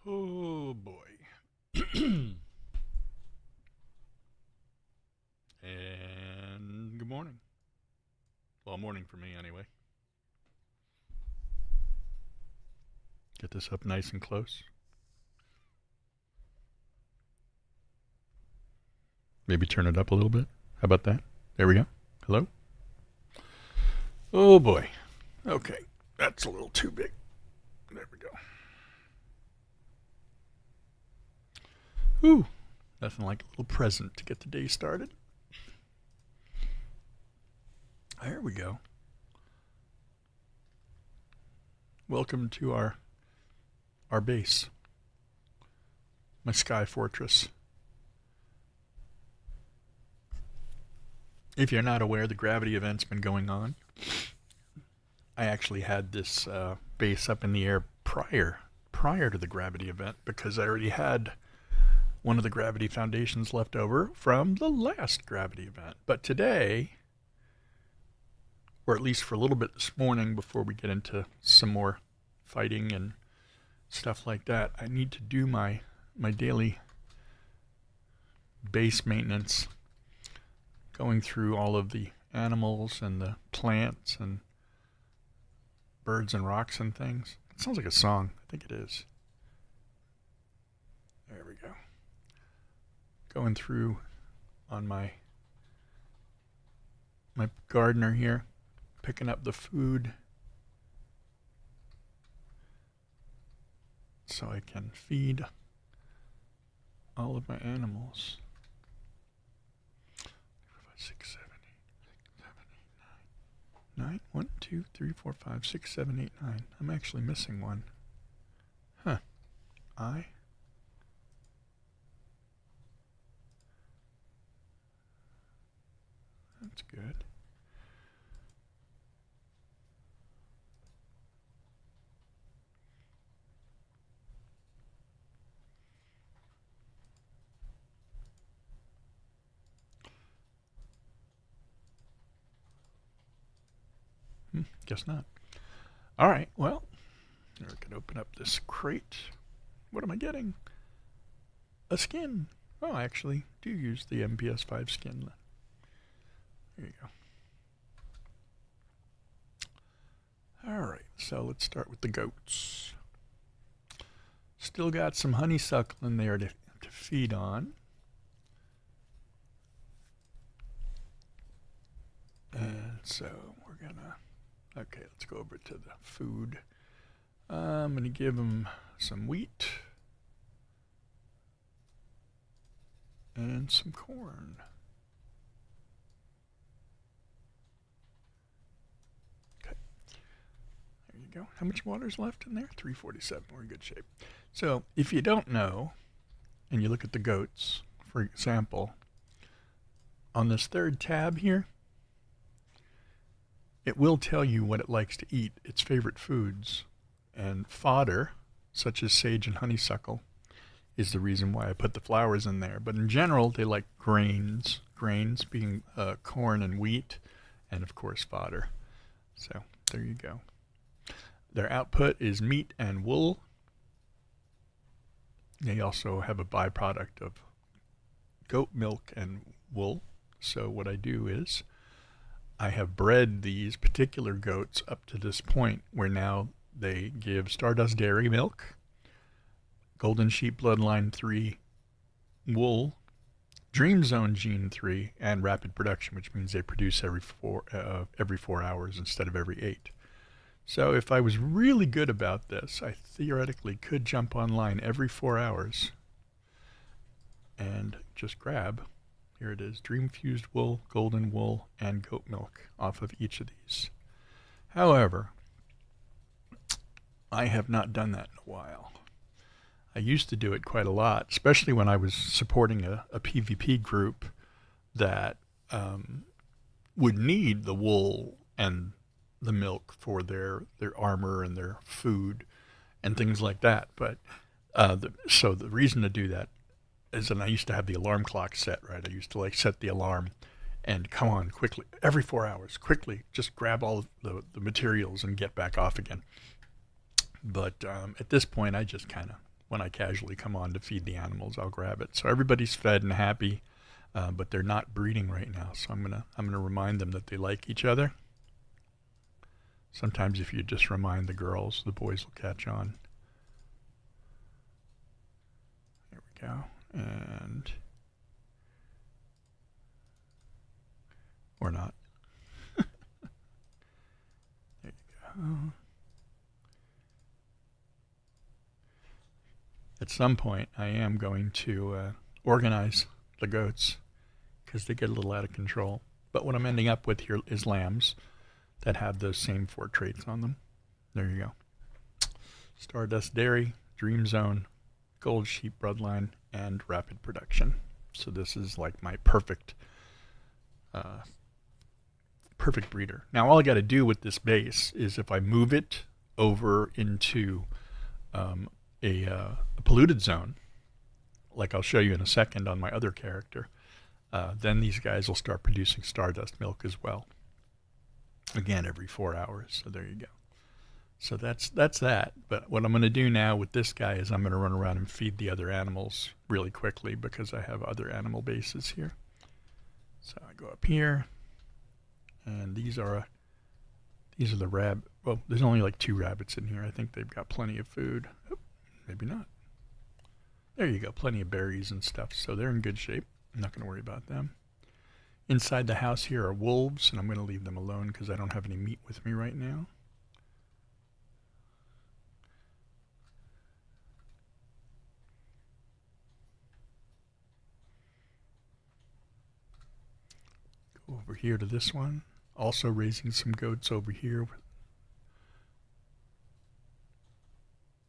Oh boy. And good morning. Well, morning for me anyway. Get this up nice and close. Maybe turn it up a little bit. How about that? There we go. Hello? Oh boy. Okay. That's a little too big. There we go. Ooh. Nothing like a little present to get the day started. There we go. Welcome to our base. My sky fortress. If you're not aware, the gravity event's been going on. I actually had this base up in the air prior to the gravity event because I already had one of the gravity foundations left over from the last gravity event. But today, or at least for a little bit this morning before we get into some more fighting and stuff like that, I need to do my daily base maintenance, going through all of the animals and the plants and birds and rocks and things. It sounds like a song. I think it is. There we go. Going through on my gardener here, picking up the food so I can feed all of my animals. 6, 7, 8, 9. 1, 2, 3, 4, 5, 6, 7, 8, 9. I'm actually missing one. Huh. That's good. Guess not. All right, well, we can open up this crate. What am I getting? A skin. Oh, I actually do use the MPS 5 skin. There you go. All right, so let's start with the goats. Still got some honeysuckle in there to feed on. And so we're gonna, okay, let's go over to the food. I'm gonna give them some wheat and some corn. Okay, there you go. How much water's left in there? 347. We're in good shape. So if you don't know, and you look at the goats, for example, on this third tab here, it will tell you what it likes to eat, its favorite foods, and fodder, such as sage and honeysuckle, is the reason why I put the flowers in there. But in general, they like grains being corn and wheat, and of course fodder. So there you go. Their output is meat and wool. They also have a byproduct of goat milk and wool. So what I do is I have bred these particular goats up to this point where now they give Stardust Dairy milk, Golden Sheep Bloodline 3 wool, Dream Zone Gene 3, and rapid production, which means they produce every 4 hours instead of every 8. So if I was really good about this, I theoretically could jump online every 4 hours and just grab, here it is, Dream Fused Wool, Golden Wool, and Goat Milk off of each of these. However, I have not done that in a while. I used to do it quite a lot, especially when I was supporting a PvP group that would need the wool and the milk for their armor and their food and things like that. But so the reason to do that is, and I used to have the alarm clock set, right? I used to like set the alarm and come on quickly, every 4 hours, quickly, just grab all the materials and get back off again. But at this point, I just kind of, when I casually come on to feed the animals, I'll grab it. So everybody's fed and happy, but they're not breeding right now. So I'm gonna remind them that they like each other. Sometimes if you just remind the girls, the boys will catch on. There we go. And or not. There you go. At some point, I am going to organize the goats because they get a little out of control. But what I'm ending up with here is lambs that have those same 4 traits on them. There you go. Stardust Dairy, Dream Zone, Gold Sheep Bloodline, and Rapid Production. So this is like my perfect breeder. Now all I got to do with this base is if I move it over into a polluted zone, like I'll show you in a second on my other character, then these guys will start producing stardust milk as well. Again, every 4 hours. So there you go. So that's that. But what I'm going to do now with this guy is I'm going to run around and feed the other animals really quickly because I have other animal bases here. So I go up here, and these are the rabbit. Well, there's only like 2 rabbits in here. I think they've got plenty of food. Oh, maybe not. There you go. Plenty of berries and stuff. So they're in good shape. I'm not going to worry about them. Inside the house here are wolves, and I'm going to leave them alone because I don't have any meat with me right now. Go over here to this one. Also raising some goats over here.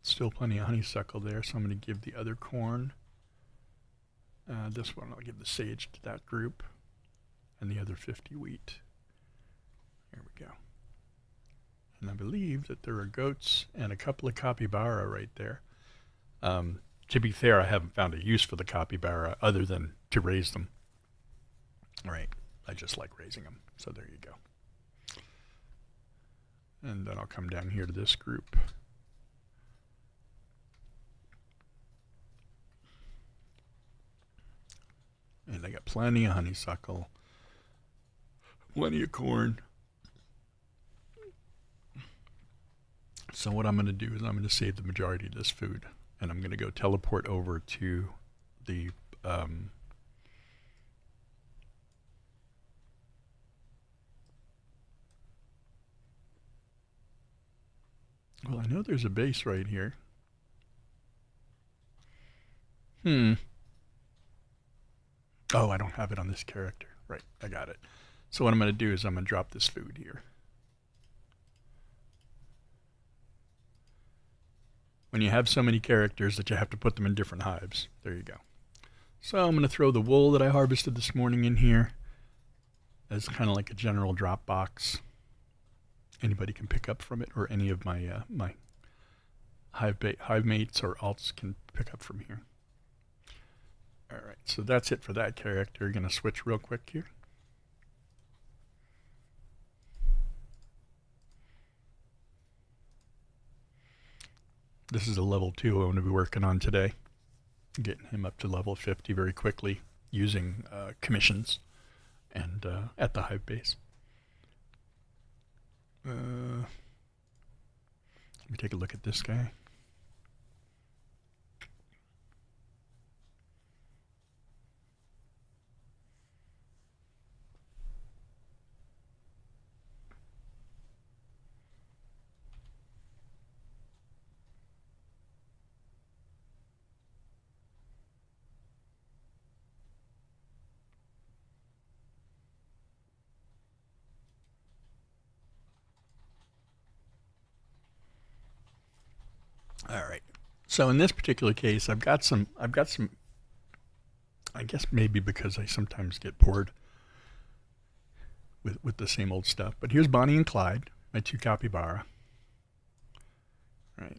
Still plenty of honeysuckle there, so I'm going to give the other corn. This one I'll give the sage to that group. And the other 50 wheat. There we go. And I believe that there are goats and a couple of capybara right there. To be fair, I haven't found a use for the capybara other than to raise them. All right. I just like raising them. So there you go. And then I'll come down here to this group. And I got plenty of honeysuckle. Plenty of corn. So what I'm going to do is I'm going to save the majority of this food, and I'm going to go teleport over to the well, I know there's a base right here. Oh, I don't have it on this character. Right, I got it. So what I'm going to do is I'm going to drop this food here. When you have so many characters that you have to put them in different hives. There you go. So I'm going to throw the wool that I harvested this morning in here as kind of like a general drop box. Anybody can pick up from it, or any of my my hive mates or alts can pick up from here. All right, so that's it for that character. Going to switch real quick here. This is a level 2 I'm going to be working on today. Getting him up to level 50 very quickly using commissions and at the hive base. Let me take a look at this guy. All right. So in this particular case, I've got some, I guess maybe because I sometimes get bored with the same old stuff. But here's Bonnie and Clyde, my 2 capybara. Right.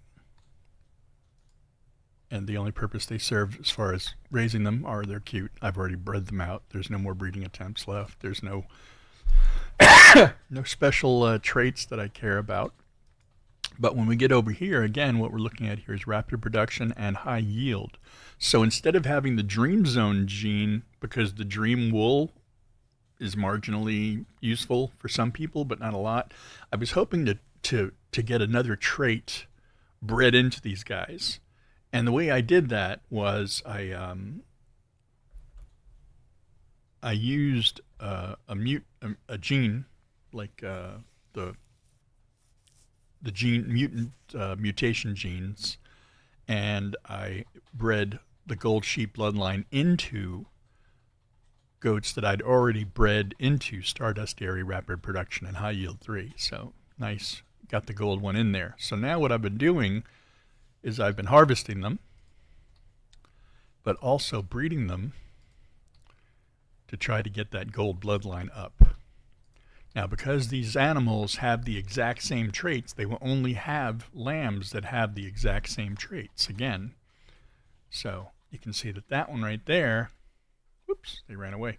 And the only purpose they serve as far as raising them are they're cute. I've already bred them out. There's no more breeding attempts left. There's no no special traits that I care about. But when we get over here, again, what we're looking at here is rapid production and high yield. So instead of having the dream zone gene, because the dream wool is marginally useful for some people, but not a lot, I was hoping to get another trait bred into these guys. And the way I did that was I used a gene like the gene mutant mutation genes, and I bred the gold sheep bloodline into goats that I'd already bred into Stardust Dairy Rapid Production and High Yield 3. So nice, got the gold one in there. So now what I've been doing is I've been harvesting them, but also breeding them to try to get that gold bloodline up. Now, because these animals have the exact same traits, they will only have lambs that have the exact same traits again. So you can see that that one right there, whoops, they ran away.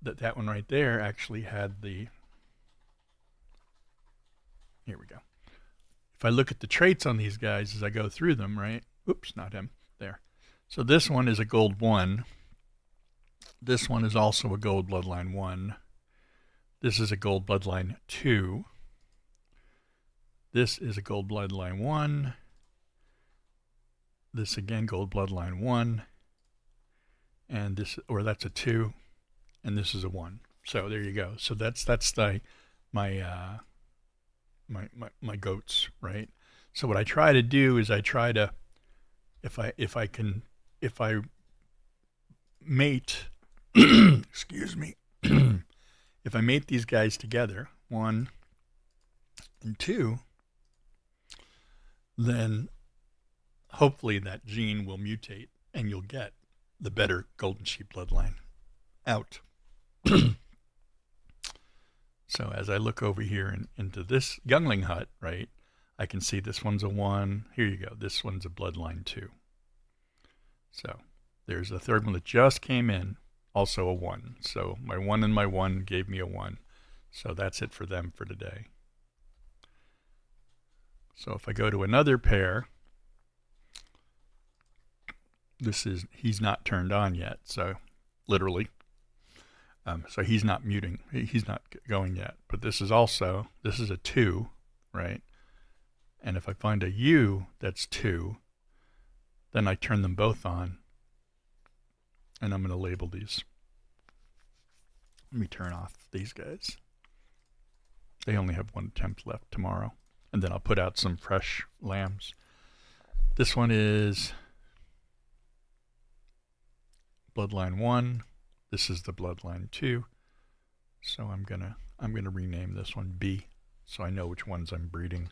That one right there actually had the, here we go. If I look at the traits on these guys as I go through them, right? Oops, not him, there. So this one is a gold 1. This one is also a gold bloodline 1. This is a gold bloodline 2. This is a gold bloodline 1. This again, gold bloodline 1. And this, or that's a 2. And this is a 1. So there you go. So that's the my goats, right? So what I try to do is I try to, if I mate, excuse me, if I mate these guys together, 1 and 2, then hopefully that gene will mutate and you'll get the better golden sheep bloodline out. So as I look over here into this youngling hut, right, I can see this one's a 1. Here you go. This one's a bloodline 2. So there's a third one that just came in, also a 1. So my 1 and my 1 gave me a 1. So that's it for them for today. So if I go to another pair, he's not turned on yet. So literally, so he's not muting. He's not going yet. But this is a 2, right? And if I find a U that's 2, then I turn them both on. And I'm going to label these. Let me turn off these guys. They only have 1 attempt left tomorrow. And then I'll put out some fresh lambs. This one is bloodline 1. This is the bloodline 2. So I'm gonna rename this one B, so I know which ones I'm breeding.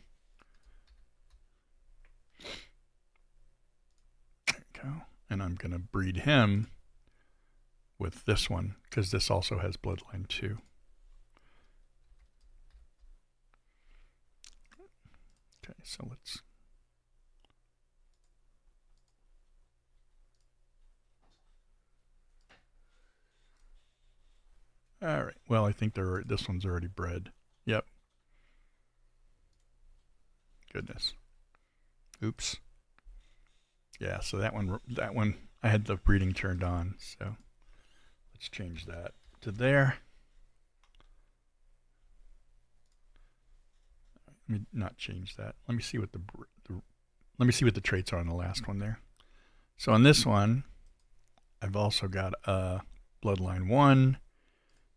There we go. And I'm gonna breed him with this one because this also has bloodline 2. Okay, so let's. All right. Well, I think this one's already bred. Yep. Goodness. Oops. Yeah. So that one, I had the breeding turned on. So let's change that to there. Let me not change that. Let me see what the traits are on the last one there. So on this one, I've also got a bloodline 1.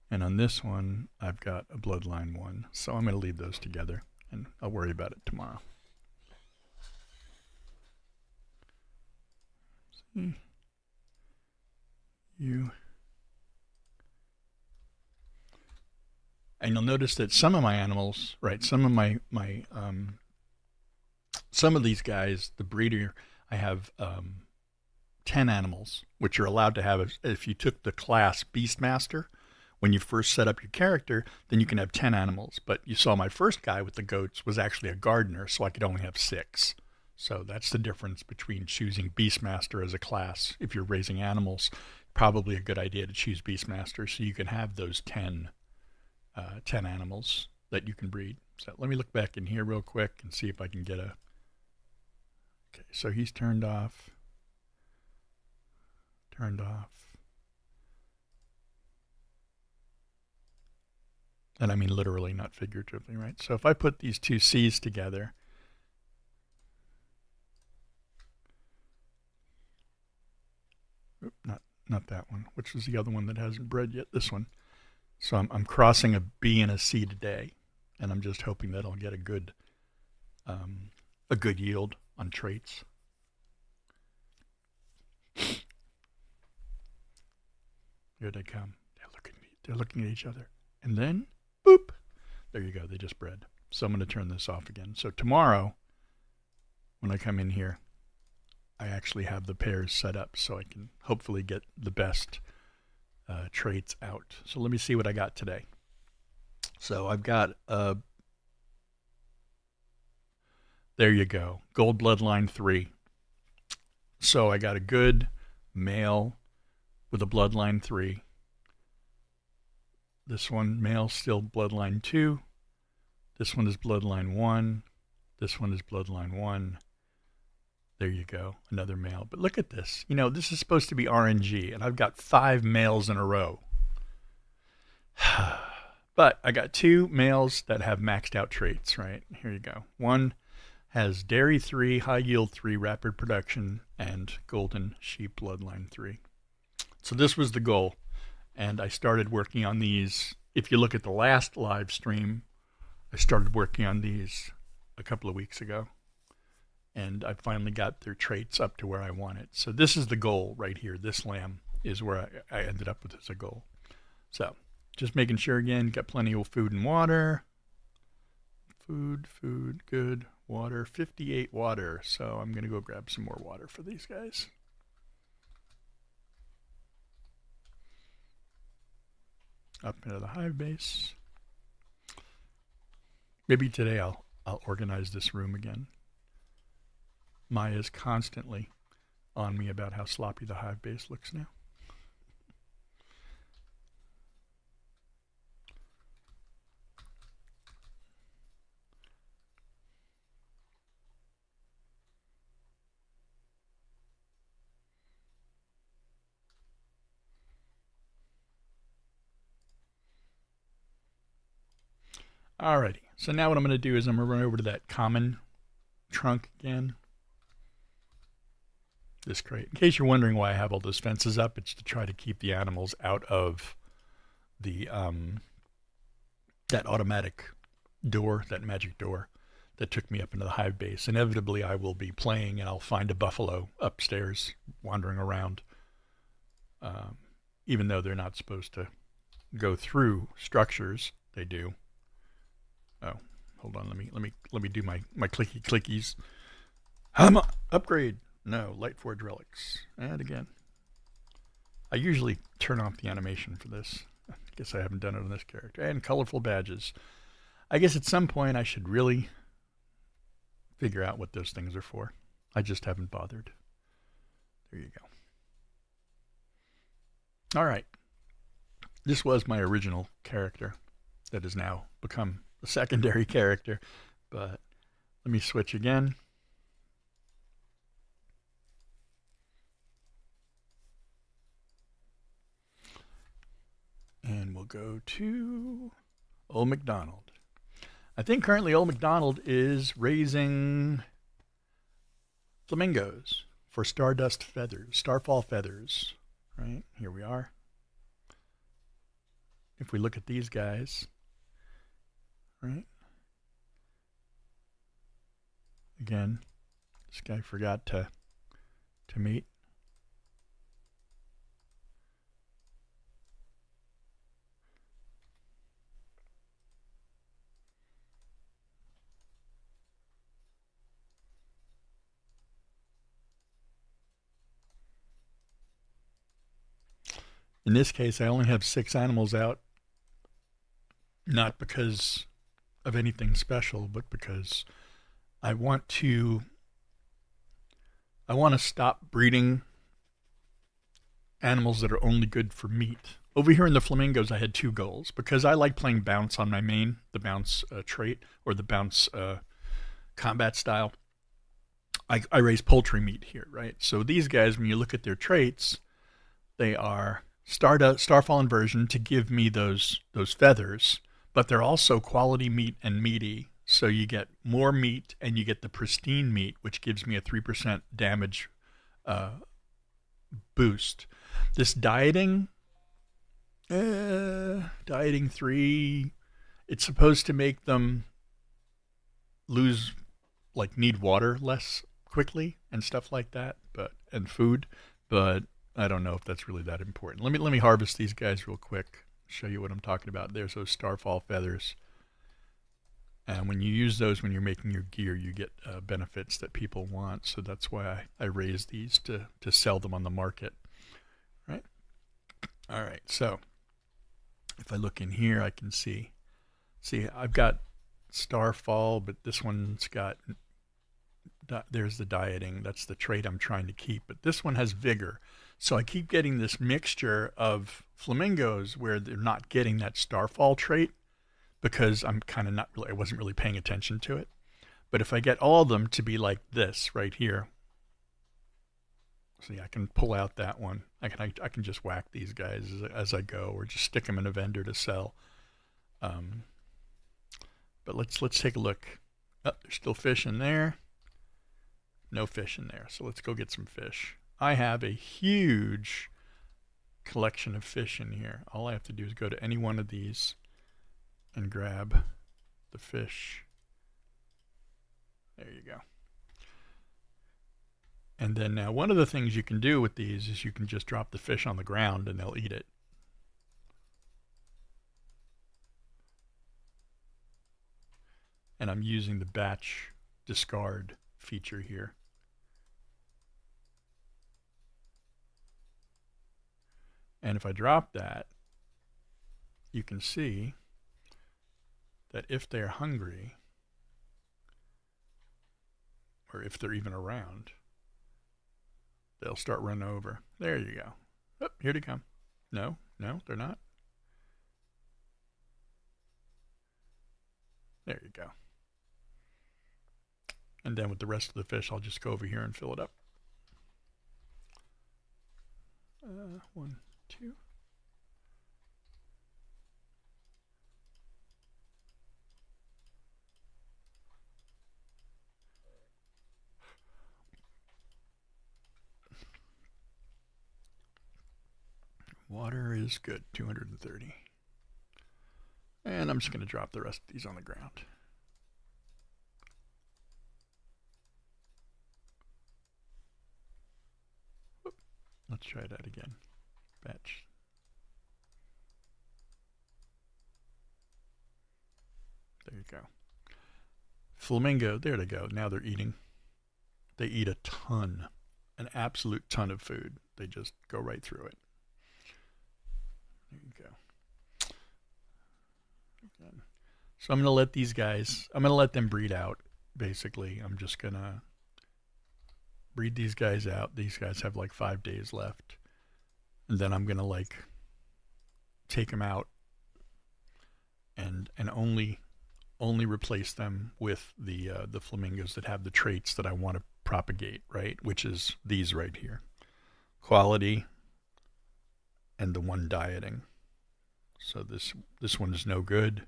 And on this one, I've got a bloodline 1. So I'm going to leave those together, and I'll worry about it tomorrow. You. And you'll notice that some of my animals, right, some of these guys, the breeder, I have 10 animals, which you're allowed to have if you took the class Beastmaster. When you first set up your character, then you can have 10 animals. But you saw my first guy with the goats was actually a gardener, so I could only have 6. So that's the difference between choosing Beastmaster as a class. If you're raising animals, probably a good idea to choose Beastmaster so you can have those 10 animals that you can breed. So let me look back in here real quick and see if I can get a... Okay, so he's turned off. Turned off. And I mean literally, not figuratively, right? So if I put these two C's together, not that one, which is the other one that hasn't bred yet, this one. So I'm crossing a B and a C today, and I'm just hoping that I'll get a good yield on traits. Here they come. They're looking at each other. And then, boop, there you go. They just bred. So I'm going to turn this off again. So tomorrow, when I come in here, I actually have the pairs set up so I can hopefully get the best traits out. So let me see what I got today. So I've got, there you go, Gold Bloodline 3. So I got a good male with a Bloodline 3. This one, male, still Bloodline 2. This one is Bloodline 1. This one is Bloodline 1. There you go, another male. But look at this. You know, this is supposed to be RNG, and I've got 5 males in a row. But I got 2 males that have maxed out traits, right? Here you go. One has Dairy 3, High Yield 3, Rapid Production, and Golden Sheep Bloodline 3. So this was the goal. And I started working on these. If you look at the last live stream, I started working on these a couple of weeks ago. And I finally got their traits up to where I want it. So this is the goal right here. This lamb is where I ended up with as a goal. So just making sure, again, got plenty of food and water. Food, good. Water, 58 water. So I'm going to go grab some more water for these guys. Up into the hive base. Maybe today I'll organize this room again. Maya's constantly on me about how sloppy the hive base looks now. Alrighty, so now what I'm going to do is I'm going to run over to that common trunk again. This crate. In case you're wondering why I have all those fences up, it's to try to keep the animals out of the that automatic door, that magic door that took me up into the hive base. Inevitably, I will be playing and I'll find a buffalo upstairs wandering around, even though they're not supposed to go through structures. They do. Oh, hold on. Let me do my clicky clickies. Upgrade. No, Light Forge relics. And again, I usually turn off the animation for this. I guess I haven't done it on this character. And colorful badges. I guess at some point I should really figure out what those things are for. I just haven't bothered. There you go. All right. This was my original character that has now become a secondary character. But let me switch again. And we'll go to Old MacDonald. I think currently Old MacDonald is raising flamingos for Stardust feathers, Starfall feathers. Right, here we are. If we look at these guys, right? Again, this guy forgot to mate. In this case, I only have 6 animals out, not because of anything special, but because I want to stop breeding animals that are only good for meat, over here in the flamingos, I had two goals because I like playing bounce on my main, the bounce trait or the bounce combat style. I raise poultry meat here, right? So these guys, when you look at their traits, they are starfall inversion to give me those feathers, but they're also quality meat and meaty. So you get more meat and you get the pristine meat, which gives me a 3% damage boost. This dieting 3, it's supposed to make them lose, like, need water less quickly and stuff like that, and food, but I don't know if that's really that important. Let me harvest these guys real quick. Show you what I'm talking about. There's those starfall feathers. And when you use those when you're making your gear, you get benefits that people want. So that's why I raise these to sell them on the market. Right? All right. So if I look in here, I can see I've got starfall, but this one's got, there's the dieting. That's the trait I'm trying to keep. But this one has vigor. So I keep getting this mixture of flamingos where they're not getting that starfall trait because I'm kind of not really, I wasn't really paying attention to it. But if I get all of them to be like this right here, see, I can pull out that one. I can just whack these guys as I go, or just stick them in a vendor to sell. But let's take a look. Oh, there's still fish in there. No fish in there. So let's go get some fish. I have a huge collection of fish in here. All I have to do is go to any one of these and grab the fish. There you go. And then now one of the things you can do with these is you can just drop the fish on the ground and they'll eat it. And I'm using the batch discard feature here. And if I drop that, you can see that if they're hungry, or if they're even around, they'll start running over. There you go. Oh, here they come. No, they're not. There you go. And then with the rest of the fish, I'll just go over here and fill it up. 1, 2. Water is good, 230. And I'm just going to drop the rest of these on the ground. Let's try that again. Batch. There you go. Flamingo, there they go. Now they're eating. They eat a ton, an absolute ton of food. They just go right through it. There you go. Again. So I'm going to let these guys, I'm going to let them breed out, basically. I'm just going to breed these guys out. These guys have like 5 days left. And then I'm going to like take them out and only replace them with the flamingos that have the traits that I want to propagate, right? Which is these right here. Quality and the one dieting. So this one is no good.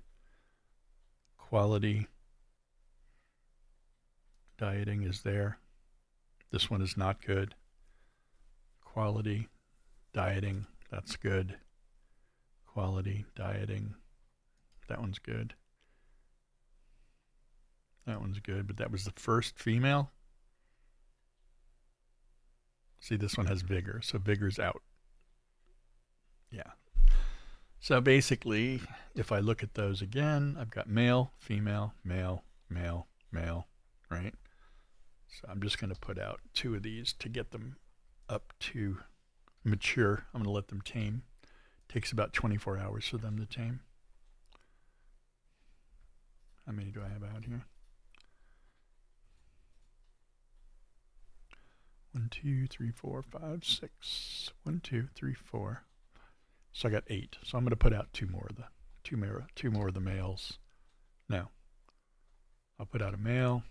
Quality dieting is there. This one is not good. Quality dieting, that's good. Quality dieting, that one's good. That one's good, but that was the first female. See, this one has vigor, so vigor's out. Yeah. So basically, if I look at those again, I've got male, female, male, male, male, right? So I'm just going to put out 2 of these to get them up to mature. I'm going to let them tame. It takes about 24 hours for them to tame. How many do I have out here? 1, 2, 3, 4, 5, 6. 1, 2, 3, 4. So I got 8. So I'm going to put out two more of the males. No, I'll put out a male,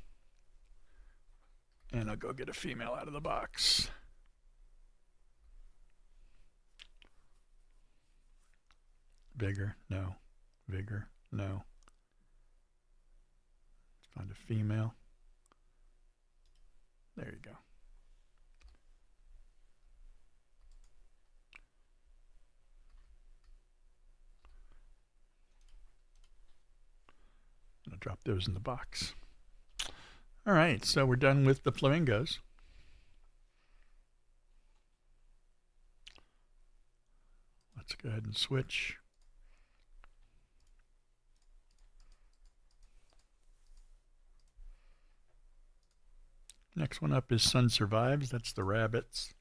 and I'll go get a female out of the box. Vigor, no. Vigor, no. Let's find a female. There you go. I'll drop those in the box. All right, so we're done with the flamingos. Let's go ahead and switch. Next one up is Sun Survives. That's the rabbits.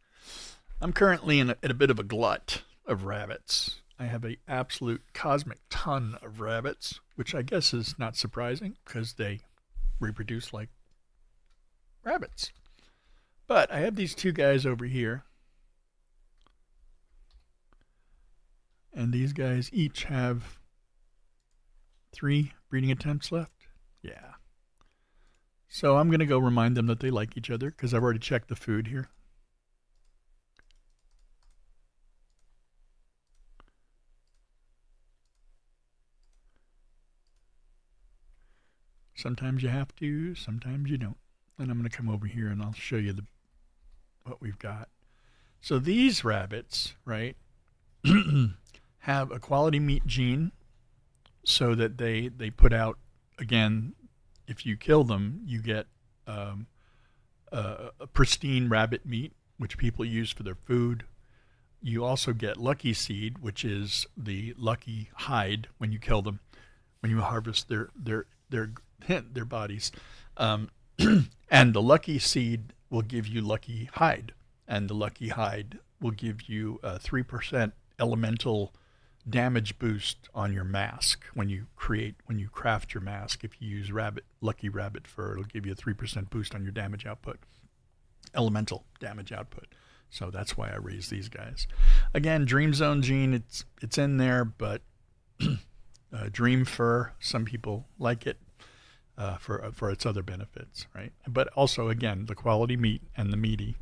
I'm currently at a bit of a glut of rabbits. I have an absolute cosmic ton of rabbits, which I guess is not surprising because they reproduce like rabbits. But I have these two guys over here. And these guys each have 3 breeding attempts left. Yeah. So I'm going to go remind them that they like each other because I've already checked the food here. Sometimes you have to, sometimes you don't. And I'm going to come over here and I'll show you what we've got. So these rabbits, right, have a quality meat gene so that they put out, again, if you kill them, you get a pristine rabbit meat, which people use for their food. You also get lucky seed, which is the lucky hide when you kill them, when you harvest their bodies. And the lucky seed will give you lucky hide, and the lucky hide will give you a 3% elemental damage boost on your mask when you craft your mask. If you use lucky rabbit fur, it'll give you a 3% boost on your damage output, elemental damage output. So that's why I raise these guys. Again, Dream Zone gene, it's in there, but Dream Fur, some people like it for its other benefits, right? But also, again, the quality meat and the meaty,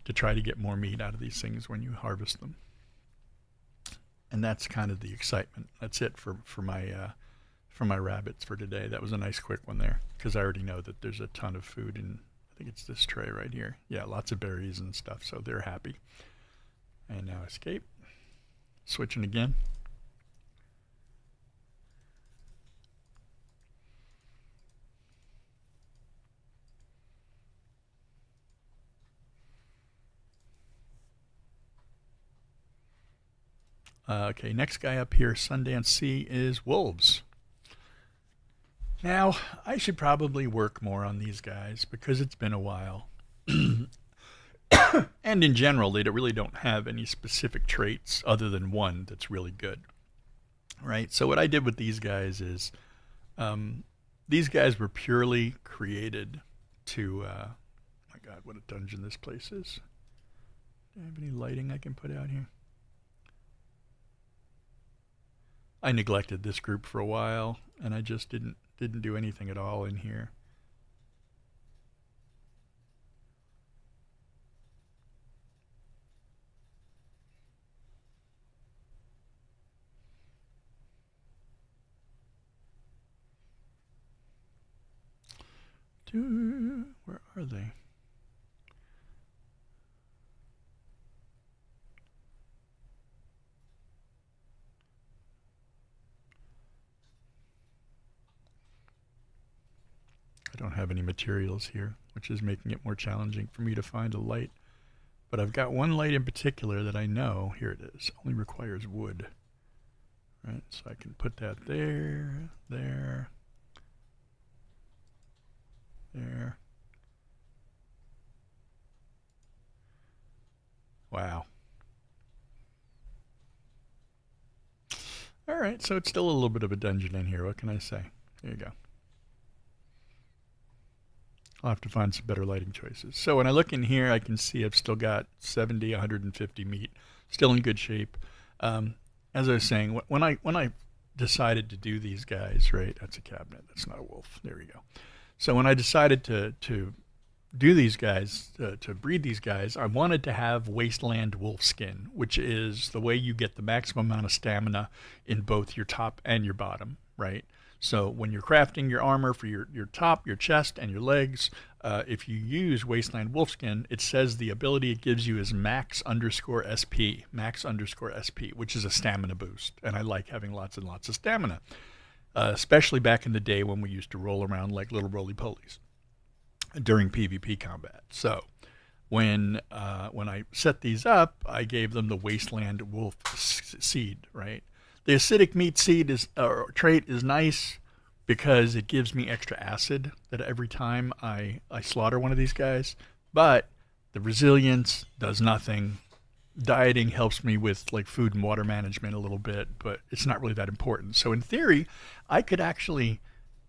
to try to get more meat out of these things when you harvest them. And that's kind of the excitement. That's it for my rabbits for today. That was a nice quick one there because I already know that there's a ton of food in, I think it's this tray right here. Yeah, lots of berries and stuff, so they're happy. And now escape. Switching again. Okay, next guy up here, Sundance C, is wolves. Now, I should probably work more on these guys because it's been a while. And in general, they really don't have any specific traits other than one that's really good. Right? So what I did with these guys is, these guys were purely created to, my God, what a dungeon this place is. Do I have any lighting I can put out here? I neglected this group for a while, and I just didn't do anything at all in here. Where are they? I don't have any materials here, which is making it more challenging for me to find a light. But I've got one light in particular that I know, here it is, only requires wood. Right, so I can put that there, there, there. Wow. All right, so it's still a little bit of a dungeon in here. What can I say? There you go. I'll have to find some better lighting choices. So when I look in here, I can see I've still got 70, 150 meat, still in good shape. as I was saying, when I decided to do these guys, right? That's a cabinet. That's not a wolf. There we go. So when I decided to do these guys, to breed these guys, I wanted to have wasteland wolf skin, which is the way you get the maximum amount of stamina in both your top and your bottom, right? So when you're crafting your armor for your top, your chest, and your legs, if you use wasteland wolfskin, it says the ability it gives you is max underscore SP, max underscore SP, which is a stamina boost. And I like having lots and lots of stamina, especially back in the day when we used to roll around like little roly-polies during PvP combat. So when I set these up, I gave them the wasteland wolf seed, right? The acidic meat seed trait is nice because it gives me extra acid that every time I slaughter one of these guys. But the resilience does nothing. Dieting helps me with like food and water management a little bit, but it's not really that important. So in theory, I could actually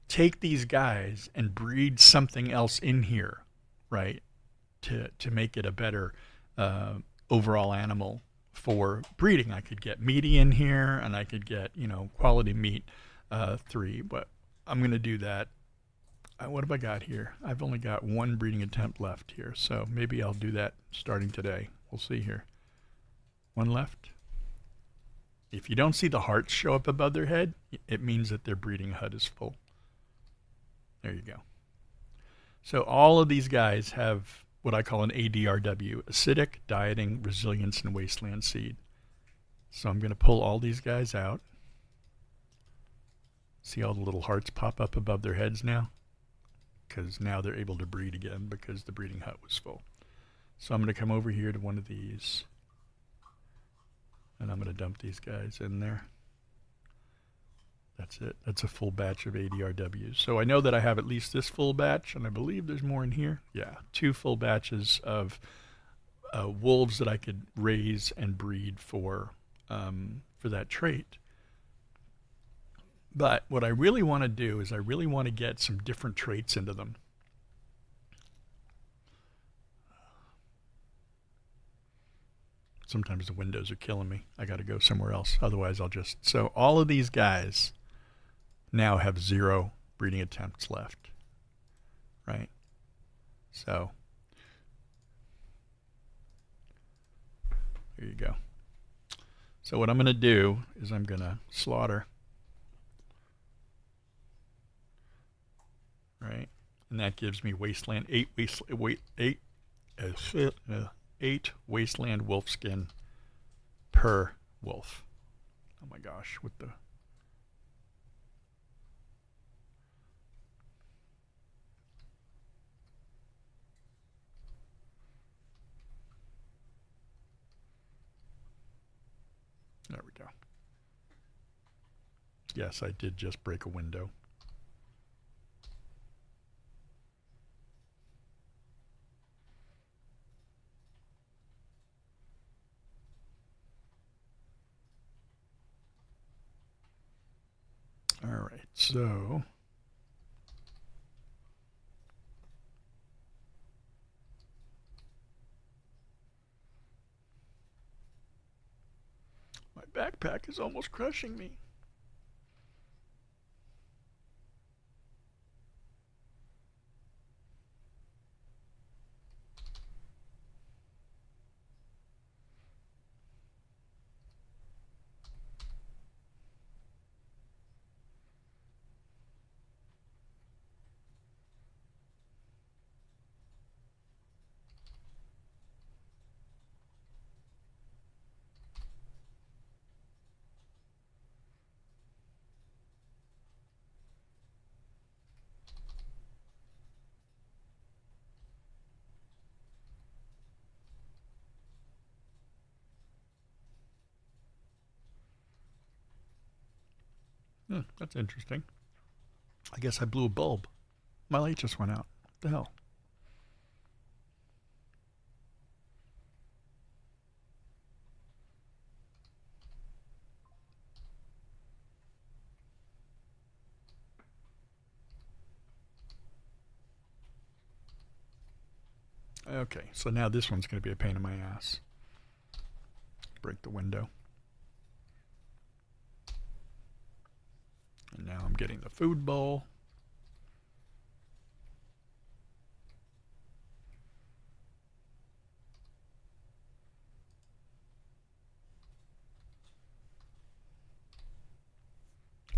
take these guys and breed something else in here, right? To make it a better overall animal for breeding. I could get meaty in here, and I could get quality meat 3. But I'm gonna do that. What have I got here? I've only got one breeding attempt left here, so maybe I'll do that starting today. We'll see here. One left. If you don't see the hearts show up above their head, it means that their breeding hut is full. There you go. So all of these guys have what I call an ADRW, acidic, dieting, resilience, and wasteland seed. So I'm going to pull all these guys out. See all the little hearts pop up above their heads now? Because now they're able to breed again because the breeding hut was full. So I'm going to come over here to one of these, and I'm going to dump these guys in there. That's it. That's a full batch of ADRWs. So I know that I have at least this full batch, and I believe there's more in here. Yeah, 2 full batches of wolves that I could raise and breed for that trait. But what I really want to do is I really want to get some different traits into them. Sometimes the windows are killing me. I got to go somewhere else. Otherwise, I'll just... So all of these guys now have 0 breeding attempts left, right? So there you go. So what I'm going to do is I'm going to slaughter, right? And that gives me wasteland 8 wasteland wolf skin per wolf. Oh my gosh, with the... There we go. Yes, I did just break a window. All right, so my backpack is almost crushing me. That's interesting. I guess I blew a bulb. My light just went out. What the hell? Okay, so now this one's going to be a pain in my ass. Break the window. And now I'm getting the food bowl.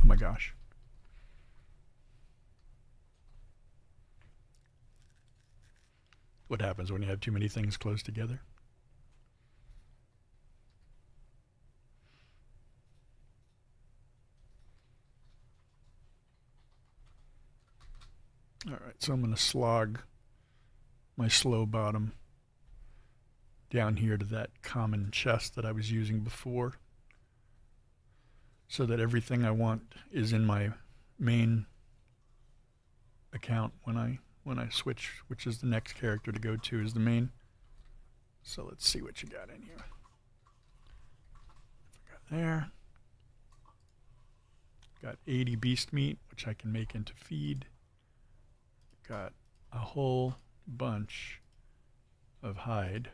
Oh my gosh. What happens when you have too many things close together? All right, so I'm going to slog my slow bottom down here to that common chest that I was using before, so that everything I want is in my main account when I switch, which is the next character to go to is the main. So let's see what you got in here. Got there. Got 80 beast meat, which I can make into feed. Got a whole bunch of hide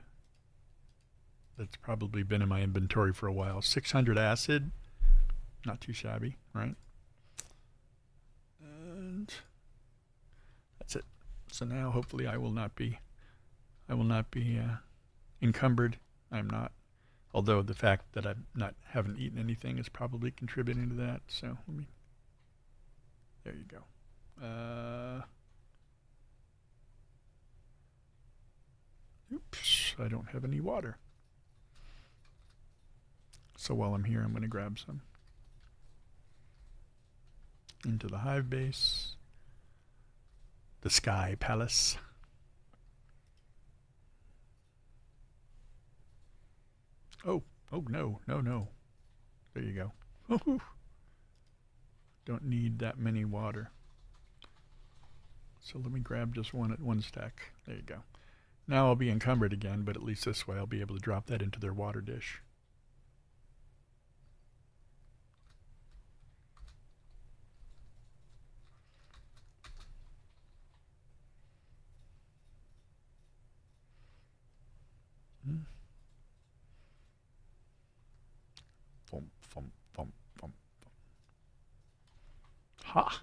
that's probably been in my inventory for a while. 600 acid, not too shabby, right? And that's it. So now hopefully I will not be encumbered. I'm not. Although the fact that I haven't eaten anything is probably contributing to that. So let me. There you go. Oops, I don't have any water. So while I'm here, I'm going to grab some into the hive base, the Sky Palace. Oh, no. There you go. Woo-hoo. Don't need that many water. So let me grab just one stack. There you go. Now I'll be encumbered again, but at least this way I'll be able to drop that into their water dish. Thump, thump, thump, thump, thump. Ha!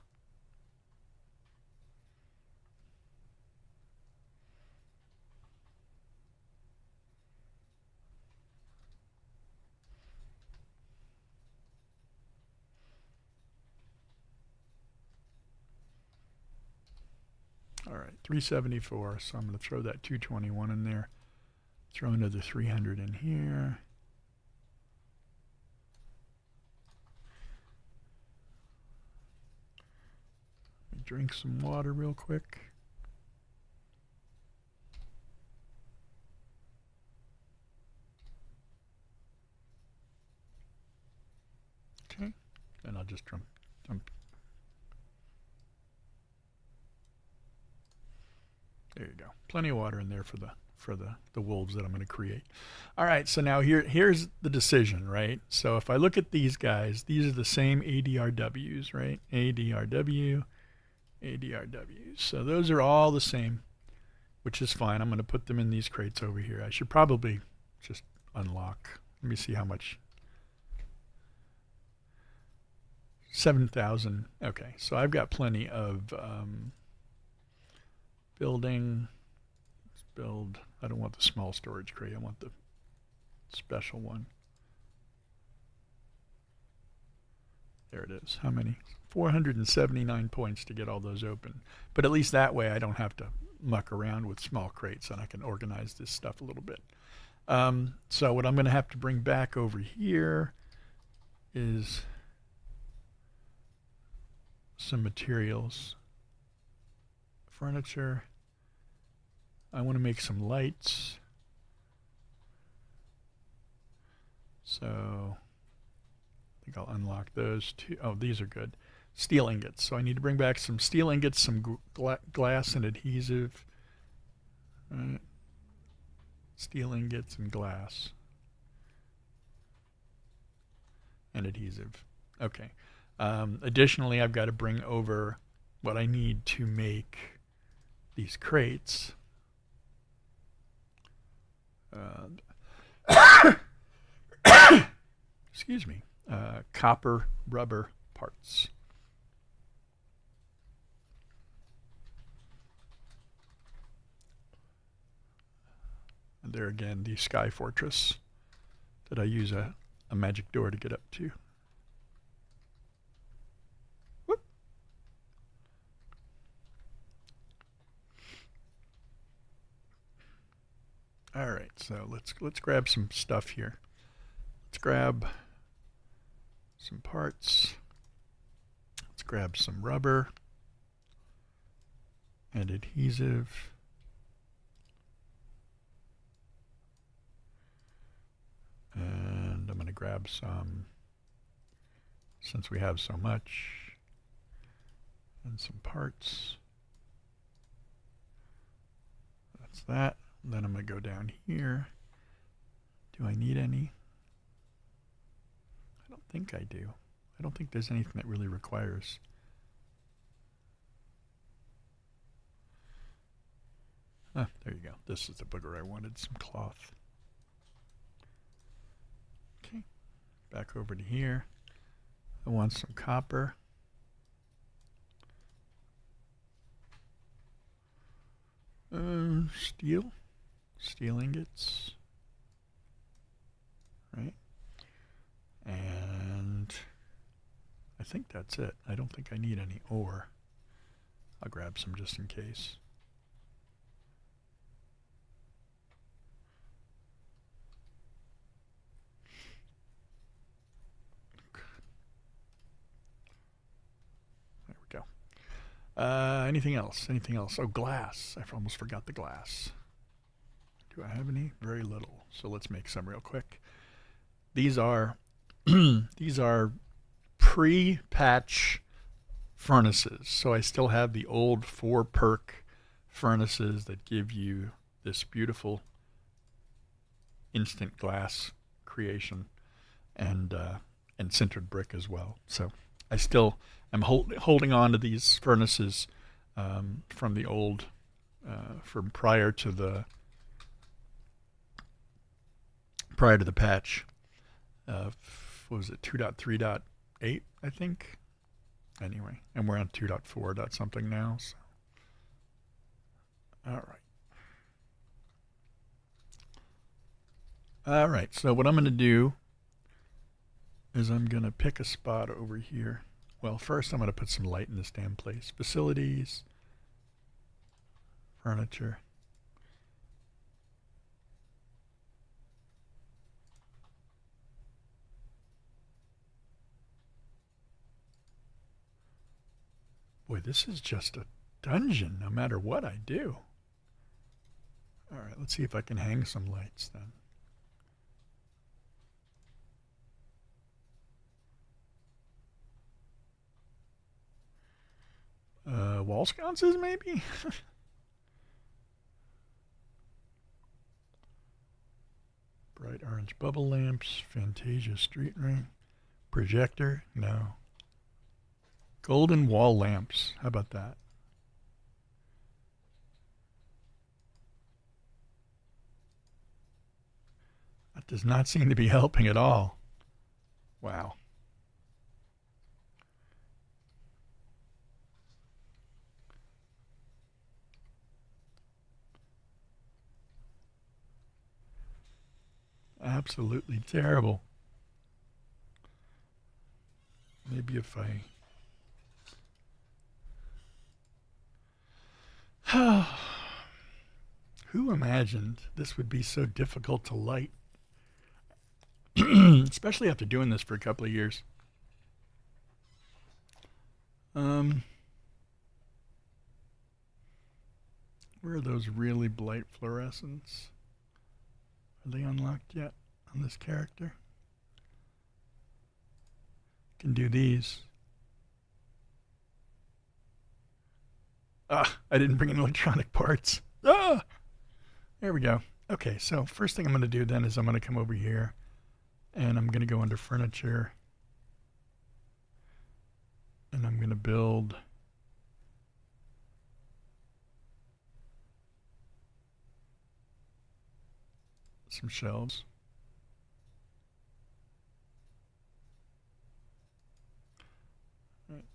All right, 374, so I'm going to throw that 221 in there. Throw another 300 in here. Let me drink some water real quick. Okay, and I'll just dump. There you go. Plenty of water in there for the wolves that I'm going to create. All right, so now here's the decision, right? So if I look at these guys, these are the same ADRWs, right? ADRW, ADRWs. So those are all the same, which is fine. I'm going to put them in these crates over here. I should probably just unlock. Let me see how much. 7,000. Okay, so I've got plenty of building. Let's build. I don't want the small storage crate. I want the special one. There it is. How many? 479 points to get all those open. But at least that way I don't have to muck around with small crates and I can organize this stuff a little bit. So what I'm going to have to bring back over here is some materials. Furniture. I want to make some lights. So I think I'll unlock those two. Oh, these are good. Steel ingots. So I need to bring back some steel ingots, some glass and adhesive. Right. Steel ingots and glass. And adhesive. Okay. Additionally, I've got to bring over what I need to make these crates. Excuse me. Copper rubber parts. there again, the Sky Fortress that I use a magic door to get up to. Whoop. All right, so let's grab some stuff here. Let's grab some parts. Let's grab some rubber and adhesive. And I'm going to grab some, since we have so much, and some parts. That's that. And then I'm going to go down here. Do I need any? I don't think I do. I don't think there's anything that really requires. Ah, there you go. This is the booger I wanted, some cloth. Okay, back over to here. I want some copper. Steel ingots, right? And I think that's it. I don't think I need any ore. I'll grab some just in case. There we go. Anything else? Anything else? Oh, glass. I almost forgot the glass. Do I have any? Very little. So let's make some real quick. These are these are pre-patch furnaces. So I still have the old 4-perk furnaces that give you this beautiful instant glass creation and sintered brick as well. So I still am holding on to these furnaces from the old, from prior to the patch. What was it, 2.3.8, I think? Anyway, and we're on 2.4. something now. So. All right. All right, so what I'm going to do is I'm going to pick a spot over here. Well, first I'm going to put some light in this damn place. Facilities, furniture. Boy, this is just a dungeon no matter what I do. All right, let's see if I can hang some lights then. Wall sconces, maybe? Bright orange bubble lamps, Fantasia street ring, projector, no. Golden wall lamps, how about that? That does not seem to be helping at all. Wow. Absolutely terrible. Maybe if I... Who imagined this would be so difficult to light? Especially after doing this for a couple of years. Where are those really bright fluorescents? Are they unlocked yet on this character? Can do these. Ah, I didn't bring in electronic parts. Ah! There we go. Okay, so first thing I'm going to do then is I'm going to come over here and I'm going to go under furniture and I'm going to build some shelves. Right.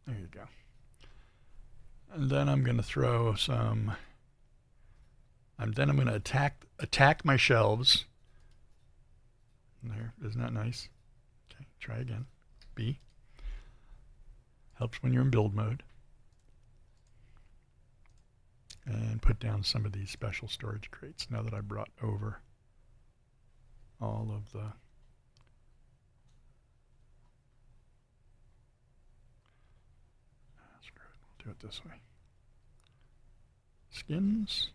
There you go. And then I'm going to throw some, I'm going to attack my shelves. There, isn't that nice? Okay, try again. B. Helps when you're in build mode. And put down some of these special storage crates now that I brought over all of the screw it, we'll do it this way. Skins.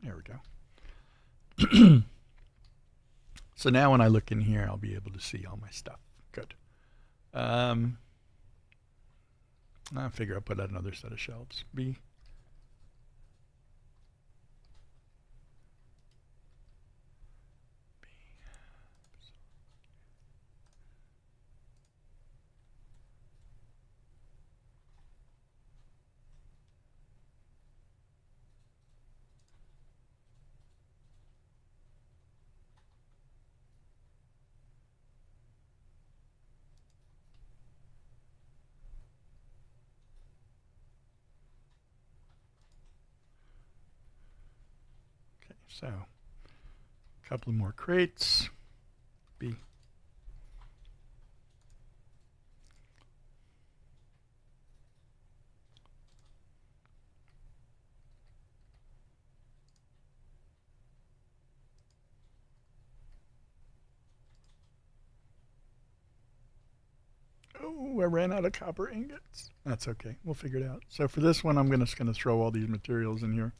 There we go. So now when I look in here, I'll be able to see all my stuff. Good. I figure I'll put out another set of shelves. B. Okay, so a couple more crates. B. Oh, I ran out of copper ingots. That's okay. We'll figure it out. So for this one, I'm just going to throw all these materials in here.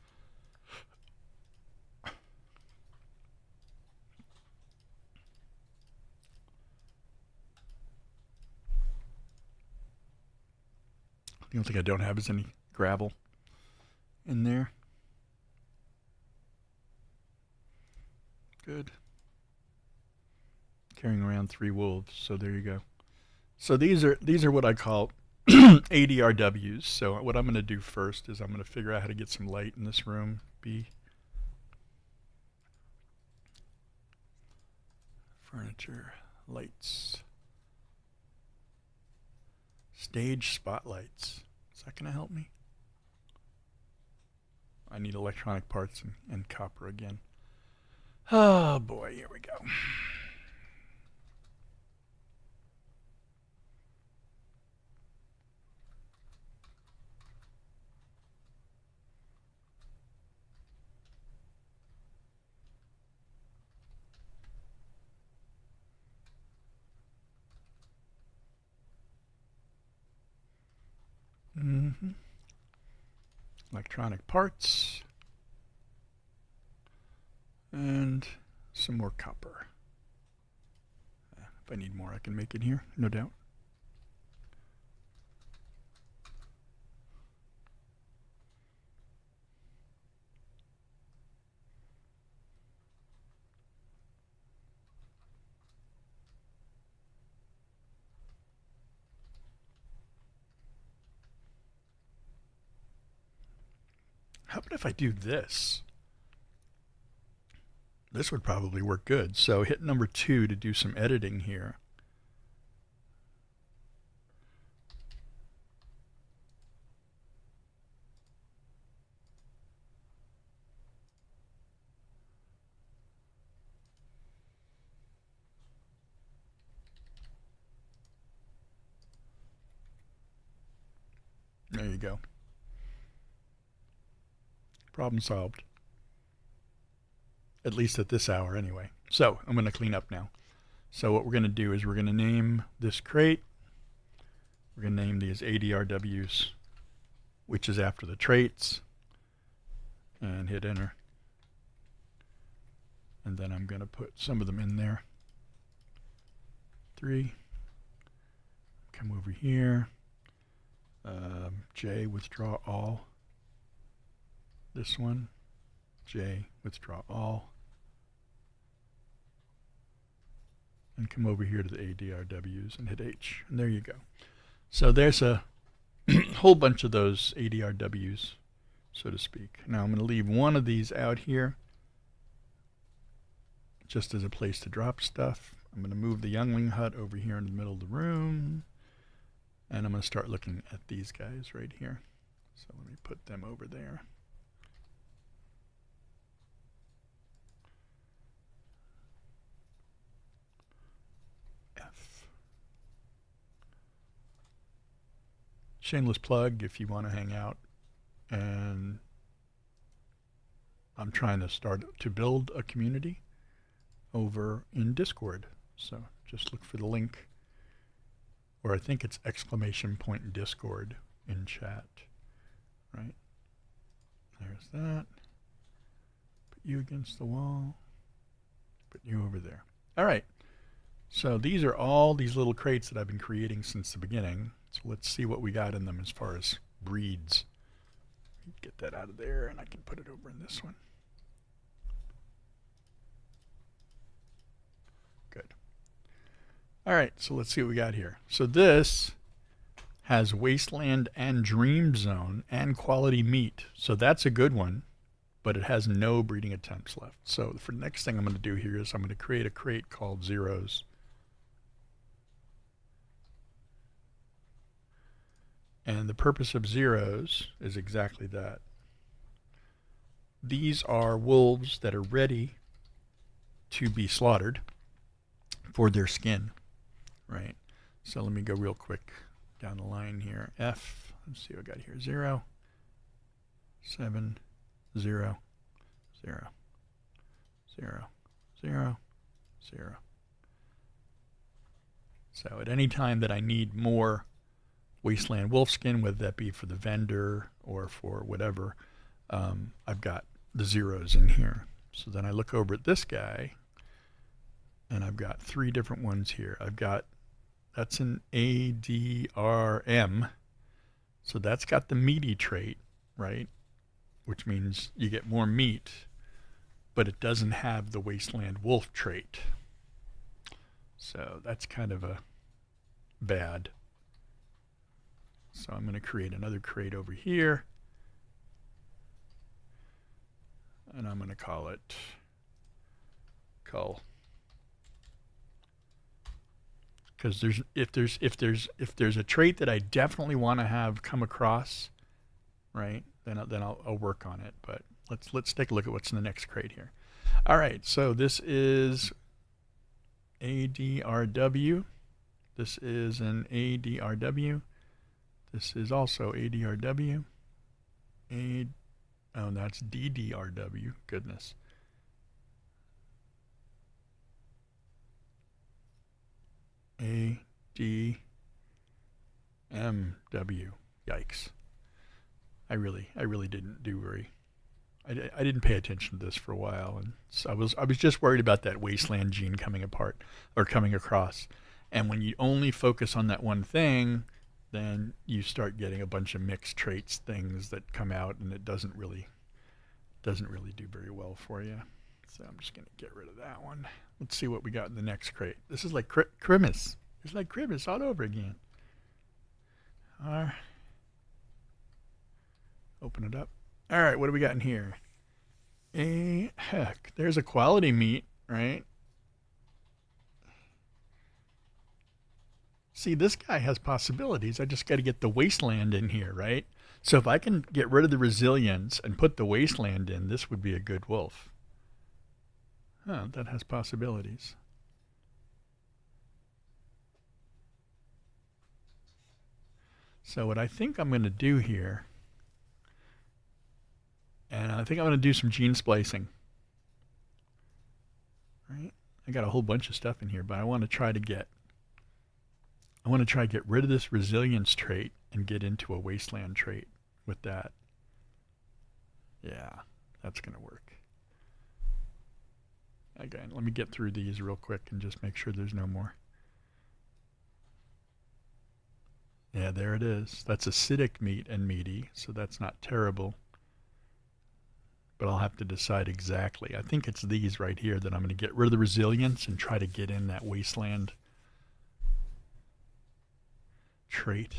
The only thing I don't have is any gravel in there. Good. Carrying around 3 wolves, so there you go. So these are what I call ADRWs. So what I'm going to do first is I'm going to figure out how to get some light in this room. B. Furniture, lights, stage spotlights. Is that going to help me? I need electronic parts and copper again. Oh boy, here we go. Electronic parts. And some more copper. If I need more, I can make it here, no doubt. How about if I do this? This would probably work good. So hit number 2 to do some editing here. There you go. Problem solved. At least at this hour anyway. So I'm going to clean up now. So what we're going to do is we're going to name this crate. We're going to name these ADRWs, which is after the traits, and hit enter. And then I'm going to put some of them in there. 3. Come over here. J, withdraw all. This one. J, withdraw all. and come over here to the ADRWs and hit H, and there you go. So there's a whole bunch of those ADRWs, so to speak. Now I'm going to leave one of these out here just as a place to drop stuff. I'm going to move the youngling hut over here in the middle of the room, and I'm going to start looking at these guys right here. So let me put them over there. F. Shameless plug if you want to hang out. And I'm trying to start to build a community over in Discord. So just look for the link, or I think it's ! Discord in chat. Right? There's that. Put you against the wall. Put you over there. All right. So these are all these little crates that I've been creating since the beginning. So let's see what we got in them as far as breeds. Get that out of there, and I can put it over in this one. Good. All right, so let's see what we got here. So this has Wasteland and Dream Zone and Quality Meat. So that's a good one, but it has no breeding attempts left. So for the next thing I'm going to do here is I'm going to create a crate called Zeros. And the purpose of Zeros is exactly that. These are wolves that are ready to be slaughtered for their skin, right? So let me go real quick down the line here. F, let's see what I got here. 0, 7, 0, 0, 0, 0, 0. So at any time that I need more Wasteland wolf skin, whether that be for the vendor or for whatever, I've got the zeros in here. So then I look over at this guy, and I've got 3 different ones here. I've got, that's an ADRM, so that's got the meaty trait, right? Which means you get more meat, but it doesn't have the Wasteland wolf trait. So that's kind of a bad. So I'm going to create another crate over here, and I'm going to call it Cull. Because if there's a trait that I definitely want to have come across, right? Then I'll work on it. But let's take a look at what's in the next crate here. All right, so this is ADRW. This is an ADRW. This is also ADRW. Oh, that's DDRW. Goodness. ADMW. Yikes. I really didn't do very. I didn't pay attention to this for a while, and so I was just worried about that Wasteland gene coming apart or coming across. And when you only focus on that one thing, then you start getting a bunch of mixed traits things that come out, and it doesn't really do very well for you. So I'm just going to get rid of that one. Let's see what we got in the next crate. This is like Crimis. It's like Crimis all over again. Open it up. All right, what do we got in here? Heck, there's a quality meat, right? See, this guy has possibilities. I just got to get the Wasteland in here, right? So if I can get rid of the Resilience and put the Wasteland in, this would be a good wolf. Huh, that has possibilities. So what I think I'm going to do here, and I think I'm going to do some gene splicing. Right? I got a whole bunch of stuff in here, but I want to try to get rid of this Resilience trait and get into a Wasteland trait with that. Yeah, that's going to work. Again, let me get through these real quick and just make sure there's no more. Yeah, there it is. That's acidic meat and meaty, so that's not terrible. but I'll have to decide exactly. I think it's these right here that I'm going to get rid of the resilience and try to get in that wasteland trait.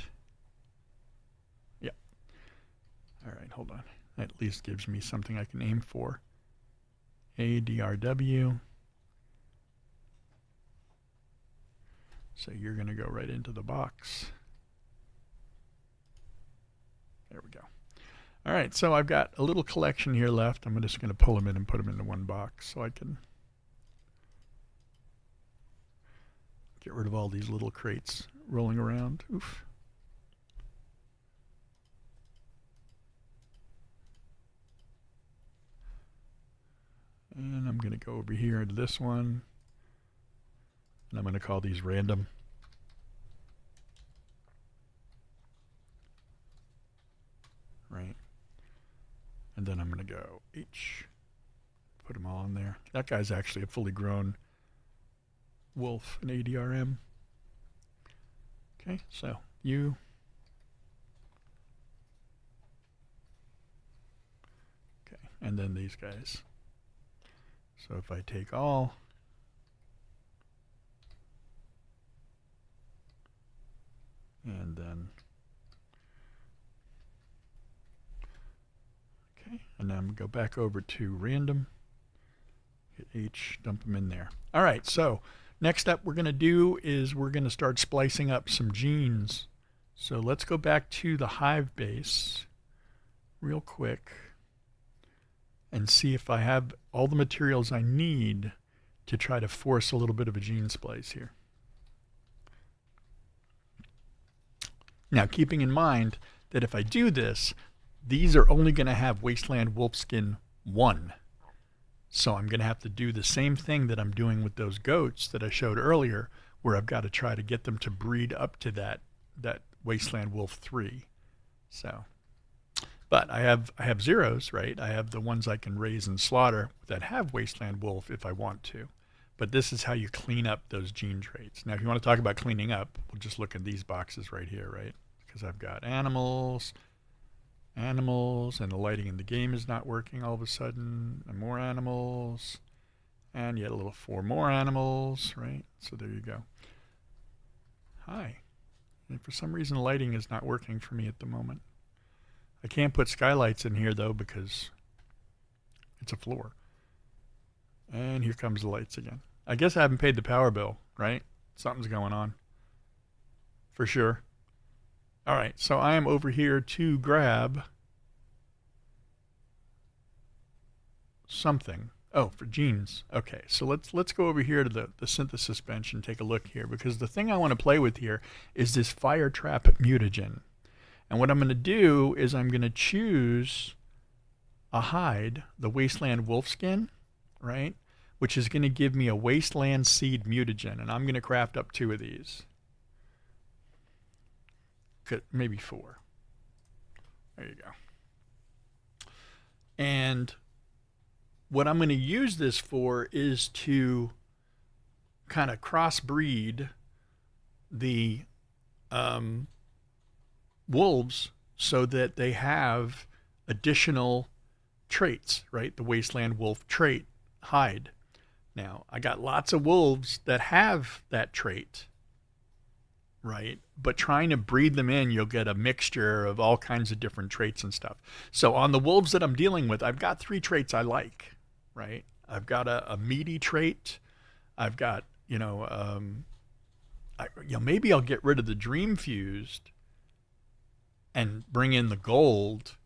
Yep. All right, hold on. That at least gives me something I can aim for. ADRW. So you're going to go right into the box. There we go. All right, so I've got a little collection here left. I'm just going to pull them in and put them into one box so I can get rid of all these little crates rolling around. Oof. And I'm going to go over here into this one. And I'm going to call these random. Right. And then I'm going to go H. Put them all in there. That guy's actually a fully grown wolf, an ADRM. Okay, so you. Okay, and then these guys. So if I take all, and then, okay, and then go back over to random, hit H, dump them in there. All right, so next up we're going to do is we're going to start splicing up some genes. So let's go back to the hive base real quick and see if I have all the materials I need to try to force a little bit of a gene splice here. Now, keeping in mind that if I do this, these are only going to have Wasteland Wolfskin 1. So I'm going to have to do the same thing that I'm doing with those goats that I showed earlier, where I've got to try to get them to breed up to that Wasteland Wolf 3. So, but I have zeros, right? I have the ones I can raise and slaughter that have Wasteland Wolf if I want to. But this is how you clean up those gene traits. Now, if you want to talk about cleaning up, we'll just look at these boxes right here, right? Because I've got animals, and the lighting in the game is not working all of a sudden, and more animals, and yet a little 4 more animals, right? So there you go. Hi. And for some reason, the lighting is not working for me at the moment. I can't put skylights in here, though, because it's a floor. And here comes the lights again. I guess I haven't paid the power bill, right? Something's going on. For sure. All right, so I am over here to grab something. Oh, for genes. Okay, so let's go over here to the synthesis bench and take a look here, because the thing I want to play with here is this fire trap mutagen. And what I'm going to do is I'm going to choose a hide, the Wasteland Wolfskin, right? Which is going to give me a Wasteland Seed mutagen, and I'm going to craft up 2 of these. Maybe 4. There you go. And what I'm going to use this for is to kind of crossbreed the wolves so that they have additional traits, right? The Wasteland Wolf trait, hide. Now, I got lots of wolves that have that trait, right? But trying to breed them in, you'll get a mixture of all kinds of different traits and stuff. So on the wolves that I'm dealing with, I've got 3 traits I like, right? I've got a meaty trait. I've got, maybe I'll get rid of the dream fused and bring in the gold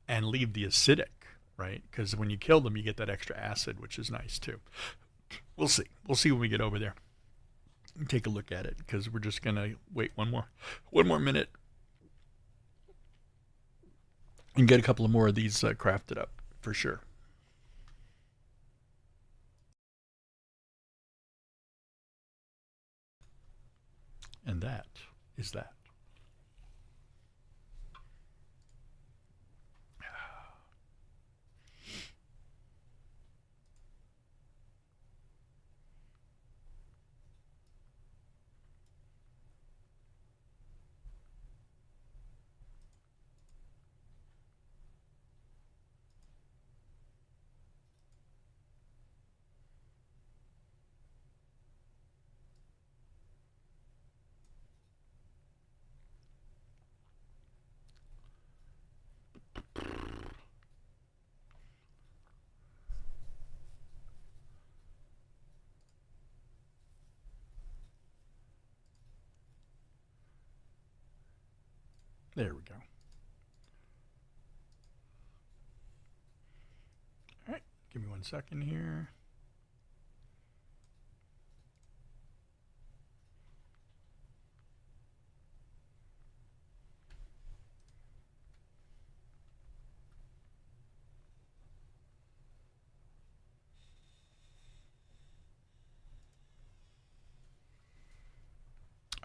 and leave the acidic, right? Because when you kill them, you get that extra acid, which is nice too. We'll see. We'll see when we get over there. Take a look at it, because we're just gonna wait one more minute and get a couple of more of these crafted up for sure. And that is that. There we go. All right, give me 1 second here.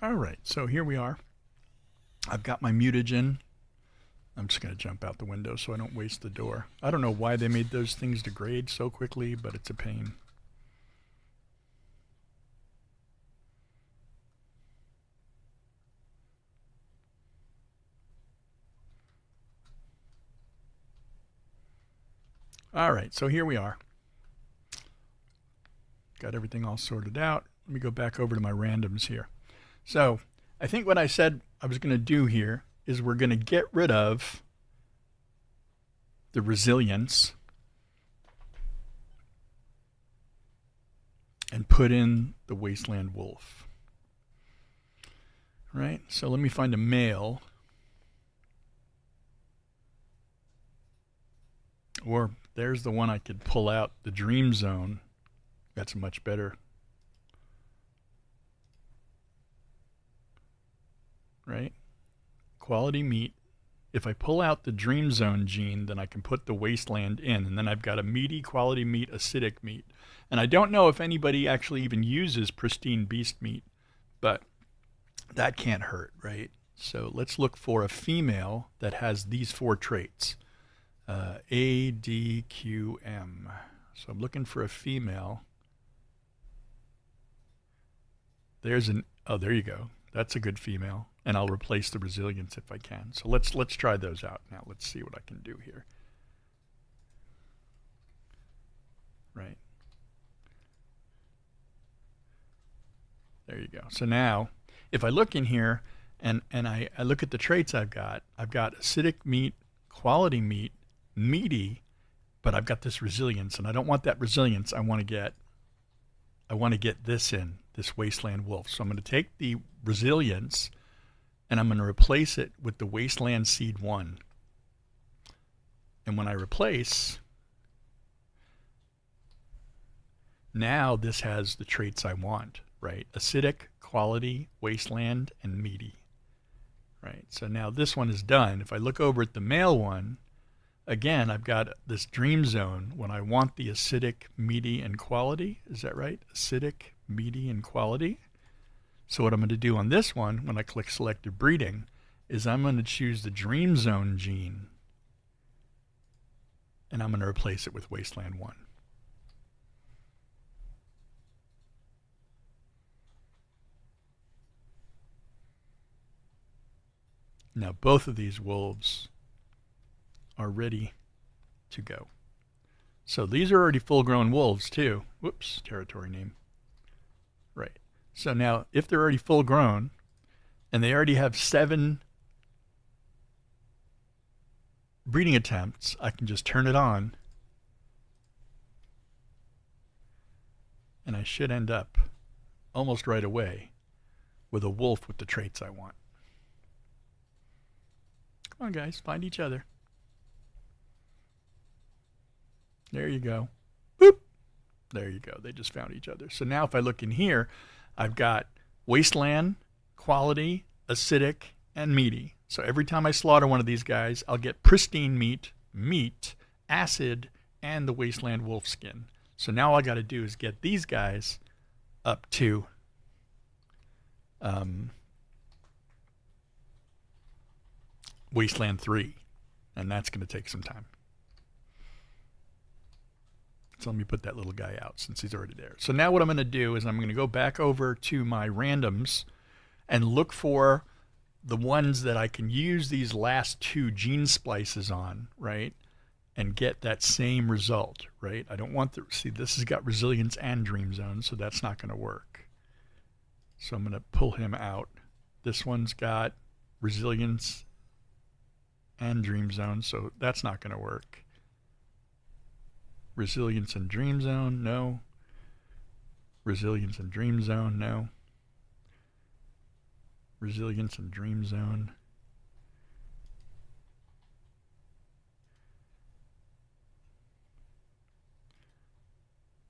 All right, so here we are. I've got my mutagen. I'm just going to jump out the window so I don't waste the door. I don't know why they made those things degrade so quickly, but it's a pain. All right, so here we are. Got everything all sorted out. Let me go back over to my randoms here. So I think what I said I was going to do here is we're going to get rid of the resilience and put in the wasteland wolf. Right? So let me find a male. Or there's the one I could pull out, the dream zone. That's much better. Right? Quality meat. If I pull out the dream zone gene, then I can put the wasteland in, and then I've got a meaty quality meat, acidic meat. And I don't know if anybody actually even uses pristine beast meat, but that can't hurt, right? So let's look for a female that has these 4 traits. A, D, Q, M. So I'm looking for a female. There's an, oh, there you go. That's a good female. And I'll replace the resilience if I can. So let's try those out now. Let's see what I can do here. Right. There you go. So now, if I look in here and I look at the traits I've got acidic meat, quality meat, meaty, but I've got this resilience, and I don't want that resilience. I want to get this in, this wasteland wolf. So I'm going to take the resilience and I'm going to replace it with the wasteland seed 1. And when I replace, now this has the traits I want, right? Acidic, quality, wasteland, and meaty. Right? So now this one is done. If I look over at the male one, again, I've got this dream zone when I want the acidic, meaty, and quality. Is that right? Acidic, meaty, and quality. So what I'm going to do on this one, when I click selective breeding, is I'm going to choose the dream zone gene, and I'm going to replace it with wasteland 1. Now both of these wolves are ready to go. So these are already full-grown wolves too. Whoops, territory name. Right. So now if they're already full-grown and they already have 7 breeding attempts, I can just turn it on and I should end up almost right away with a wolf with the traits I want. Come on, guys, find each other. There you go. Boop. There you go. They just found each other. So now if I look in here, I've got wasteland, quality, acidic, and meaty. So every time I slaughter one of these guys, I'll get pristine meat, acid, and the wasteland wolf skin. So now all I got to do is get these guys up to wasteland 3, and that's going to take some time. So let me put that little guy out since he's already there. So now what I'm going to do is I'm going to go back over to my randoms and look for the ones that I can use these last 2 gene splices on, right? And get that same result, right? I don't want to see, this has got resilience and dream zone, so that's not going to work. So I'm going to pull him out. This one's got resilience and dream zone, so that's not going to work. Resilience and dream zone, no. Resilience and dream zone, no. Resilience and dream zone.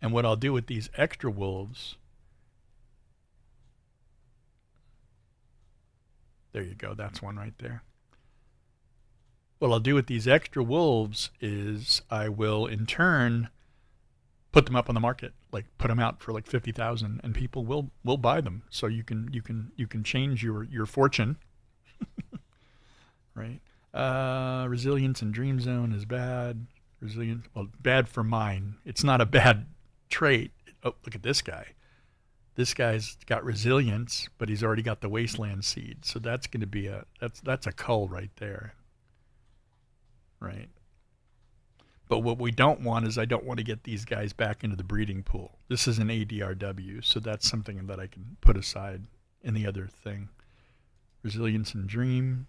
And what I'll do with these extra wolves, there you go, that's one right there. What I'll do with these extra wolves is I will in turn put them up on the market, like put them out for like 50,000, and people will buy them. So you can change your fortune, right? Resilience and Dream Zone is bad. Resilient, well, bad for mine. It's not a bad trait. Oh, look at this guy. This guy's got resilience, but he's already got the wasteland seed. So that's going to be that's a cull right there. Right. But what we don't want is I don't want to get these guys back into the breeding pool. This is an ADRW, so that's something that I can put aside in the other thing. Resilience and Dream.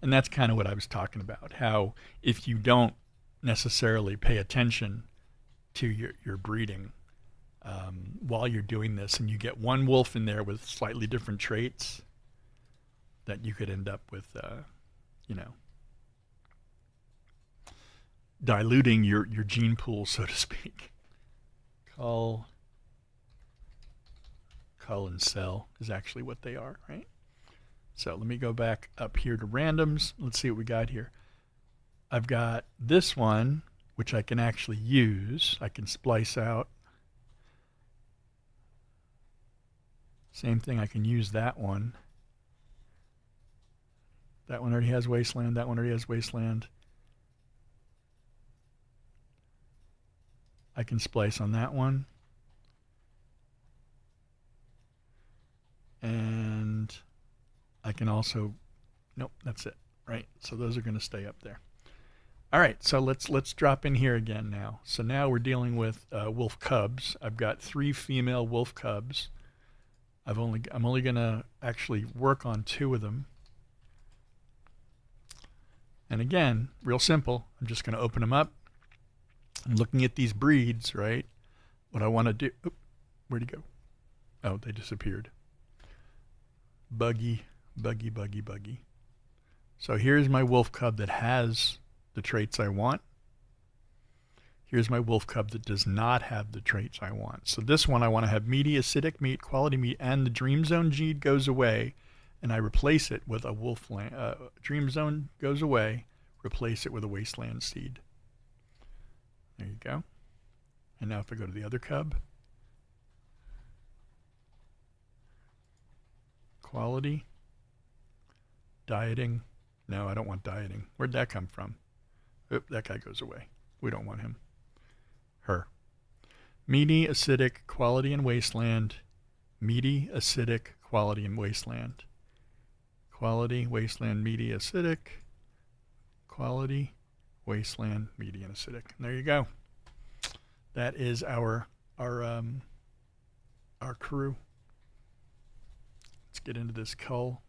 And that's kind of what I was talking about, how if you don't necessarily pay attention to your breeding while you're doing this, and you get one wolf in there with slightly different traits, that you could end up with, diluting your gene pool, so to speak. Cull and sell is actually what they are, right? So let me go back up here to randoms. Let's see what we got here. I've got this one, which I can actually use. I can splice out. Same thing, I can use that one. That one already has wasteland. That one already has wasteland. I can splice on that one. And I can also, nope, that's it, right? So those are going to stay up there. All right, so let's drop in here again now. So now we're dealing with wolf cubs. I've got 3 female wolf cubs. I'm only going to actually work on 2 of them. And again, real simple. I'm just going to open them up. I'm looking at these breeds, right? What I want to do. Oop, where'd he go? Oh, they disappeared. Buggy. So here's my wolf cub that has the traits I want. Here's my wolf cub that does not have the traits I want. So this one I want to have meaty, acidic meat, quality meat, and the Dream Zone gene goes away, and I replace it with a wolfland. Dream Zone goes away, replace it with a wasteland seed. There you go. And now if I go to the other cub, quality, dieting. No, I don't want dieting. Where'd that come from? Oop, that guy goes away. We don't want him. Her. Meaty, acidic, quality, and wasteland. Meaty, acidic, quality, and wasteland. Quality, wasteland, meaty, acidic. Quality, wasteland, meaty, and acidic. And there you go. That is our crew. Let's get into this cull.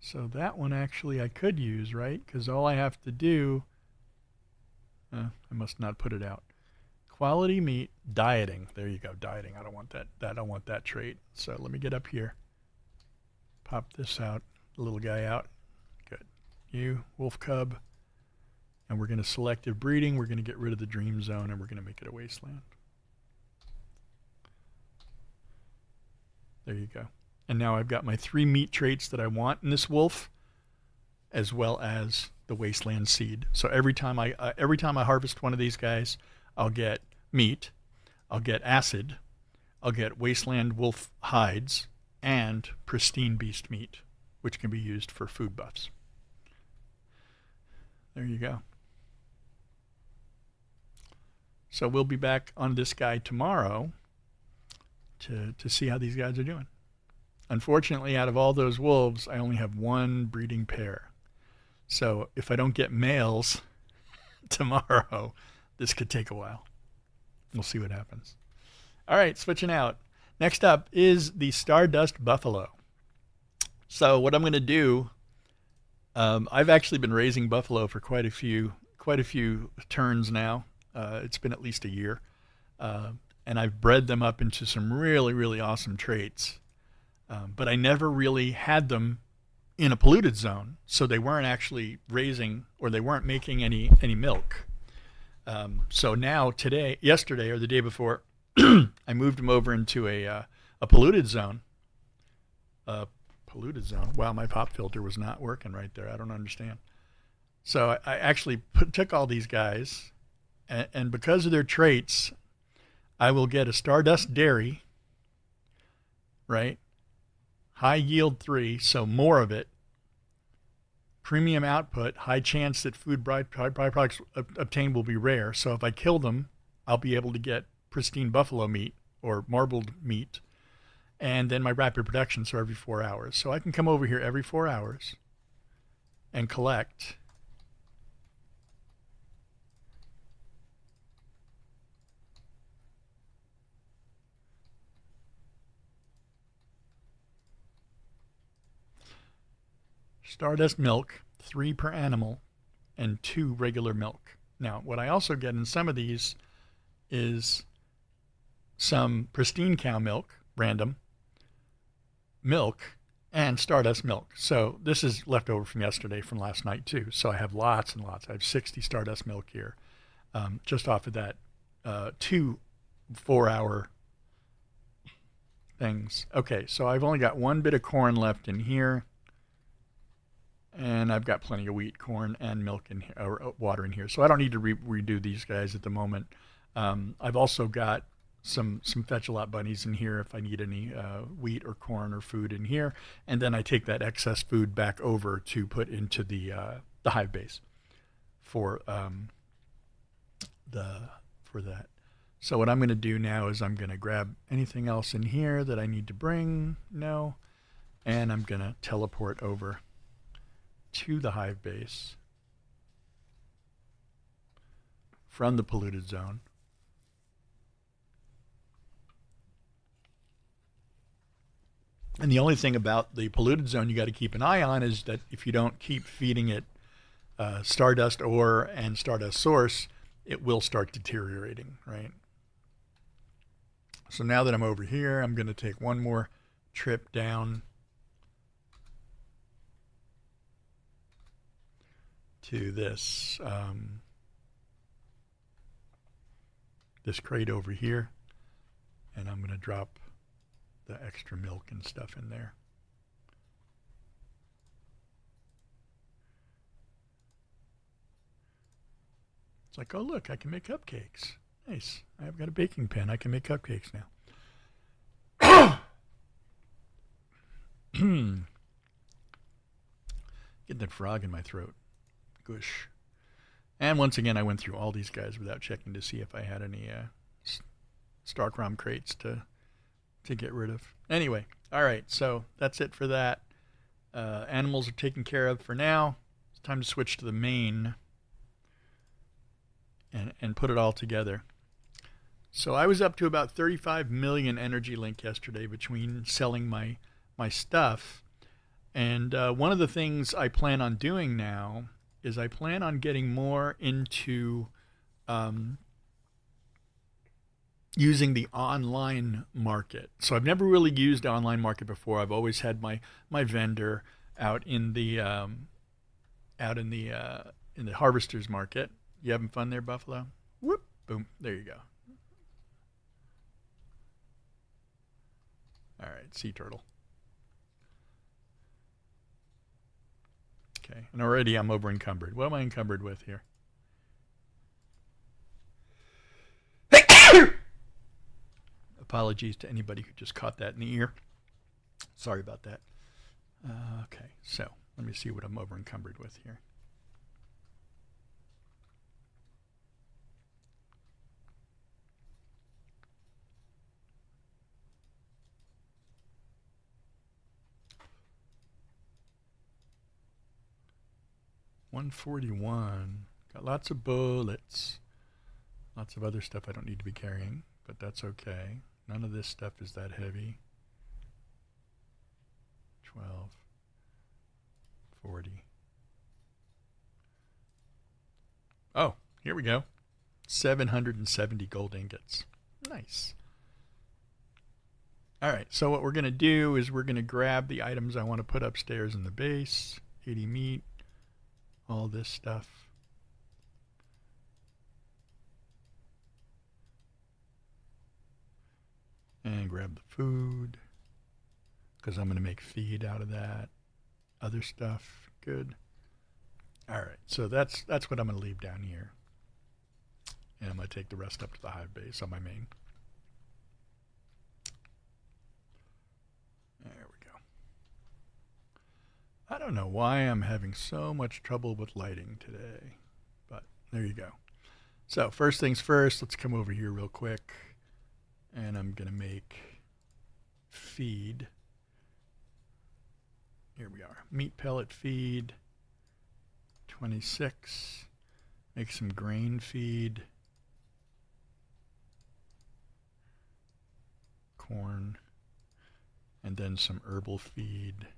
So that one actually I could use, right? Because all I have to do, I must not put it out. Quality meat, dieting. There you go, dieting. I don't want that. I don't want that trait. So let me get up here. Pop this out, the little guy out. Good. You, wolf cub. And we're going to selective breeding. We're going to get rid of the Dream Zone, and we're going to make it a wasteland. There you go. And now I've got my 3 meat traits that I want in this wolf, as well as the wasteland seed. So every time I harvest one of these guys, I'll get meat, I'll get acid, I'll get wasteland wolf hides, and pristine beast meat, which can be used for food buffs. There you go. So we'll be back on this guy tomorrow to see how these guys are doing. Unfortunately, out of all those wolves, I only have 1 breeding pair. So if I don't get males tomorrow, this could take a while. We'll see what happens. All right, switching out. Next up is the Stardust Buffalo. So what I'm going to do, I've actually been raising buffalo for quite a few quite a few turns now. It's been at least a year. And I've bred them up into some really, really awesome traits. But I never really had them in a polluted zone, so they weren't actually raising, or they weren't making any milk. So now yesterday or the day before, I moved them over into a polluted zone. Polluted zone. Wow, my pop filter was not working right there. I don't understand. So I actually took all these guys, and because of their traits, I will get a Stardust Dairy, right? High yield 3, so more of it. Premium output, high chance that food byproducts obtained will be rare. So if I kill them, I'll be able to get pristine buffalo meat or marbled meat. And then my rapid production, so every 4 hours. So I can come over here every 4 hours and collect Stardust milk, 3 per animal, and 2 regular milk. Now, what I also get in some of these is some pristine cow milk, random, milk, and Stardust milk. So this is leftover from yesterday, from last night too. So I have lots and lots. I have 60 Stardust milk here, just off of that 2 4-hour things. Okay, so I've only got 1 bit of corn left in here. And I've got plenty of wheat, corn, and milk in here, or water in here. So I don't need to redo these guys at the moment. I've also got some fetch-a-lot bunnies in here if I need any wheat or corn or food in here. And then I take that excess food back over to put into the hive base for that. So what I'm going to do now is I'm going to grab anything else in here that I need to bring. No. And I'm going to teleport over to the hive base from the polluted zone. And the only thing about the polluted zone you got to keep an eye on is that if you don't keep feeding it Stardust ore and Stardust source, it will start deteriorating, right? So now that I'm over here, I'm going to take one more trip down to this this crate over here, and I'm going to drop the extra milk and stuff in there. It's like, oh look, I can make cupcakes. Nice. I've got a baking pan. I can make cupcakes now. Getting that frog in my throat. Goosh. And once again, I went through all these guys without checking to see if I had any Starcrom crates to get rid of. Anyway, all right, so that's it for that. Animals are taken care of for now. It's time to switch to the main and put it all together. So I was up to about 35 million energy link yesterday between selling my stuff. And one of the things I plan on doing now is I plan on getting more into using the online market. So I've never really used the online market before. I've always had my vendor out in the harvesters market. You having fun there, Buffalo? Whoop, boom, there you go. All right, sea turtle. Okay, and already I'm over encumbered. What am I encumbered with here? Apologies to anybody who just caught that in the ear. Sorry about that. Okay, so let me see what I'm over encumbered with here. $141. Got lots of bullets. Lots of other stuff I don't need to be carrying, but that's okay. None of this stuff is that heavy. 12, 40. Here we go. 770 gold ingots. Nice. All right, so what we're going to do is we're going to grab the items I want to put upstairs in the base. 80 meat, all this stuff. And grab the food, because I'm going to make feed out of that. Other stuff, good. All right, so that's what I'm going to leave down here. And I'm going to take the rest up to the hive base on my main. There we go. I don't know why I'm having so much trouble with lighting today, but there you go. So first things first, let's come over here real quick. And I'm going to make feed. Here we are. Meat pellet feed. 26. Make some grain feed. Corn. And then some herbal feed.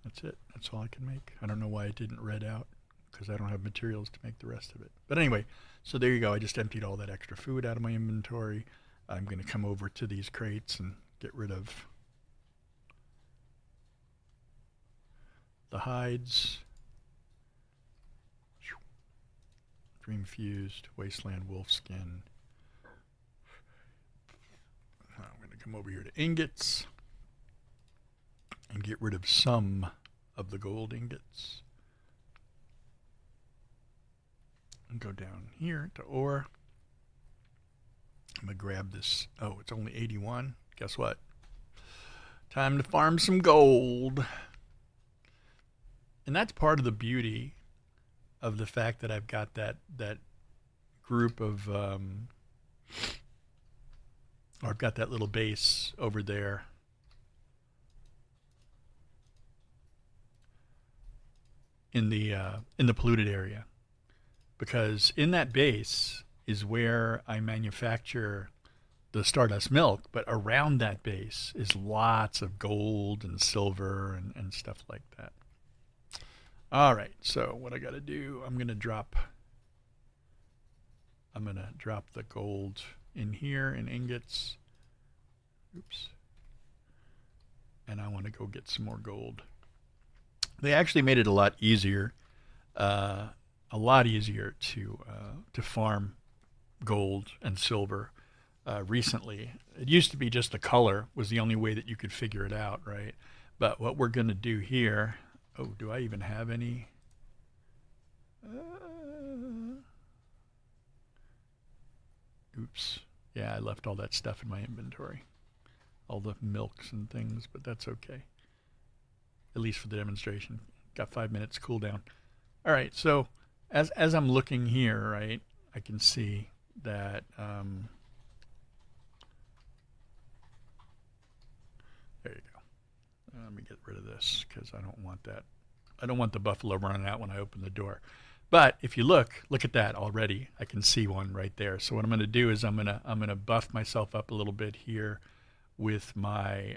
That's it. That's all I can make. I don't know why it didn't red out, because I don't have materials to make the rest of it. But anyway, so there you go. I just emptied all that extra food out of my inventory. I'm going to come over to these crates and get rid of the hides. Dream fused, wasteland wolf skin. I'm going to come over here to ingots and get rid of some of the gold ingots. And go down here to ore. I'm going to grab this. Oh, it's only 81. Guess what? Time to farm some gold. And that's part of the beauty of the fact that I've got that group of, or I've got that little base over there. In the polluted area. Because in that base is where I manufacture the Stardust milk, but around that base is lots of gold and silver and stuff like that. All right, so what I got to do, I'm going to drop the gold in here in ingots. Oops. And I want to go get some more gold. They actually made it a lot easier to farm gold and silver recently. It used to be just the color was the only way that you could figure it out, right? But what we're going to do here, oh, do I even have any? Oops. Yeah, I left all that stuff in my inventory. All the milks and things, but that's okay. At least for the demonstration. Got 5 minutes cooldown. All right, so as I'm looking here, right, I can see that there you go. Let me get rid of this because I don't want that. I don't want the buffalo running out when I open the door. But if you look at that already. I can see one right there. So what I'm going to do is I'm going to buff myself up a little bit here with my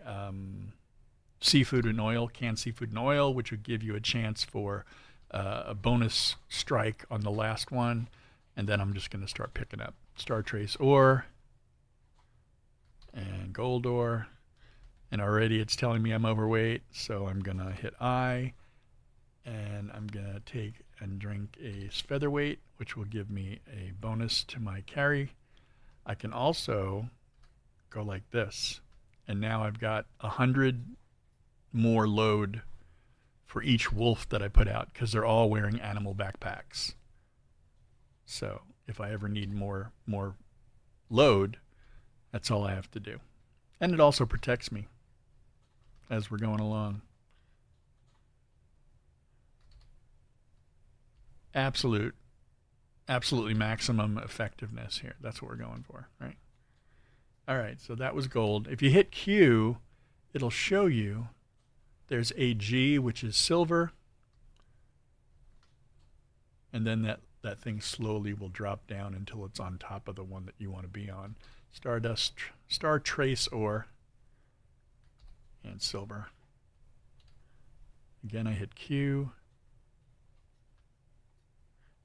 seafood and oil, canned seafood and oil, which would give you a chance for a bonus strike on the last one. And then I'm just going to start picking up Star Trace ore and gold ore. And already it's telling me I'm overweight, so I'm going to hit I. And I'm going to take and drink a featherweight, which will give me a bonus to my carry. I can also go like this. And now I've got 100 more load for each wolf that I put out because they're all wearing animal backpacks. So if I ever need more load, that's all I have to do. And it also protects me as we're going along. Absolutely maximum effectiveness here. That's what we're going for, right? All right, so that was gold. If you hit Q, it'll show you there's AG, which is silver. And then that thing slowly will drop down until it's on top of the one that you want to be on. Stardust, Star Trace ore, and silver. Again, I hit Q.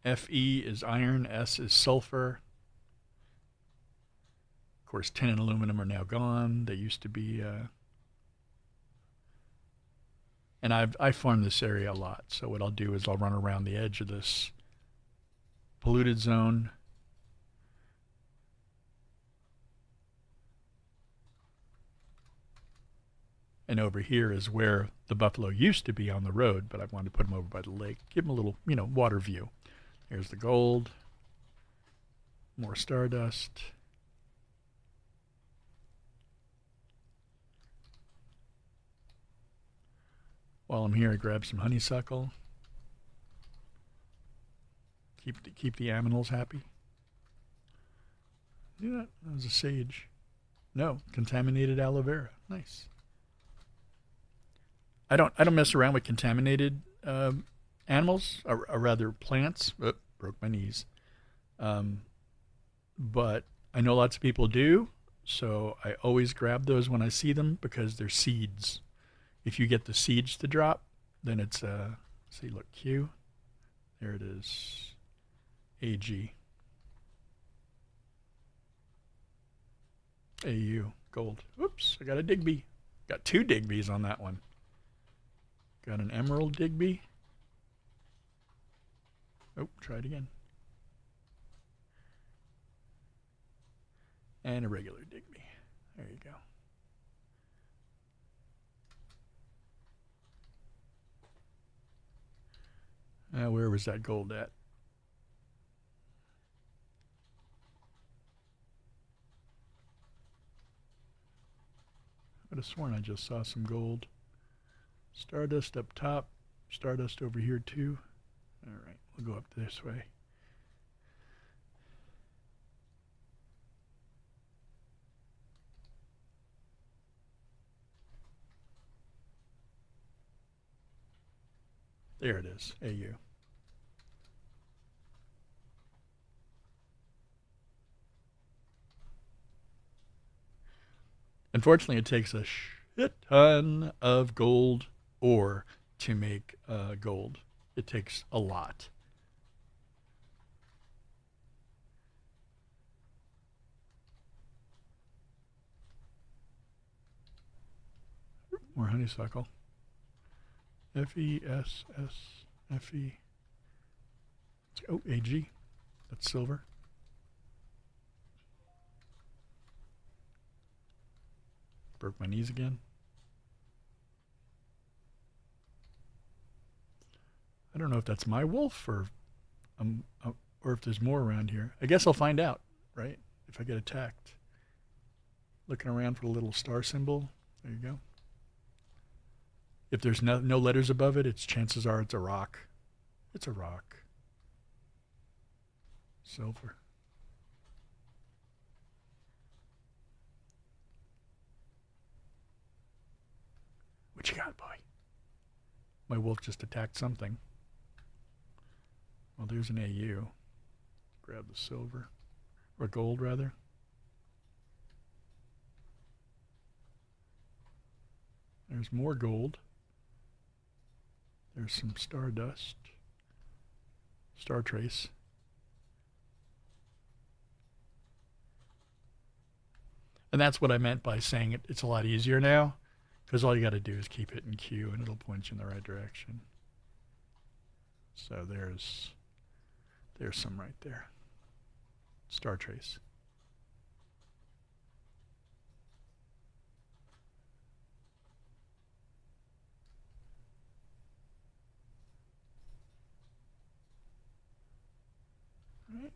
Fe is iron, S is sulfur. Of course, tin and aluminum are now gone. They used to be, and I farm this area a lot. So what I'll do is I'll run around the edge of this polluted zone. And over here is where the buffalo used to be on the road, but I wanted to put them over by the lake, give them a little, water view. Here's the gold. More stardust. While I'm here, I grab some honeysuckle. Keep the aminals happy. Yeah, that was a sage. No, contaminated aloe vera. Nice. I don't mess around with contaminated animals, or rather plants. Oh, broke my knees. But I know lots of people do, so I always grab those when I see them because they're seeds. If you get the seeds to drop, then it's see, look, Q. There it is. AG. AU. Gold. Oops, I got a Digby. Got two Digby's on that one. Got an emerald Digby. Oh, try it again. And a regular Digby. There you go. Where was that gold at? I would have sworn I just saw some gold. Stardust up top. Stardust over here too. All right, we'll go up this way. There it is, AU. Unfortunately, it takes a shit ton of gold ore to make gold. It takes a lot. More honeysuckle. FESSFE. Oh, AG. That's silver. Broke my knees again. I don't know if that's my wolf or if there's more around here. I guess I'll find out, right? If I get attacked. Looking around for the little star symbol. There you go. If there's no letters above it, chances are it's a rock. It's a rock. Silver. What you got, boy? My wolf just attacked something. Well, there's an AU. Grab the silver. Or gold, rather. There's more gold. There's some stardust. Star trace. And that's what I meant by saying it's a lot easier now, because all you got to do is keep hitting Q and it'll point you in the right direction. So there's some right there. Star trace. All right.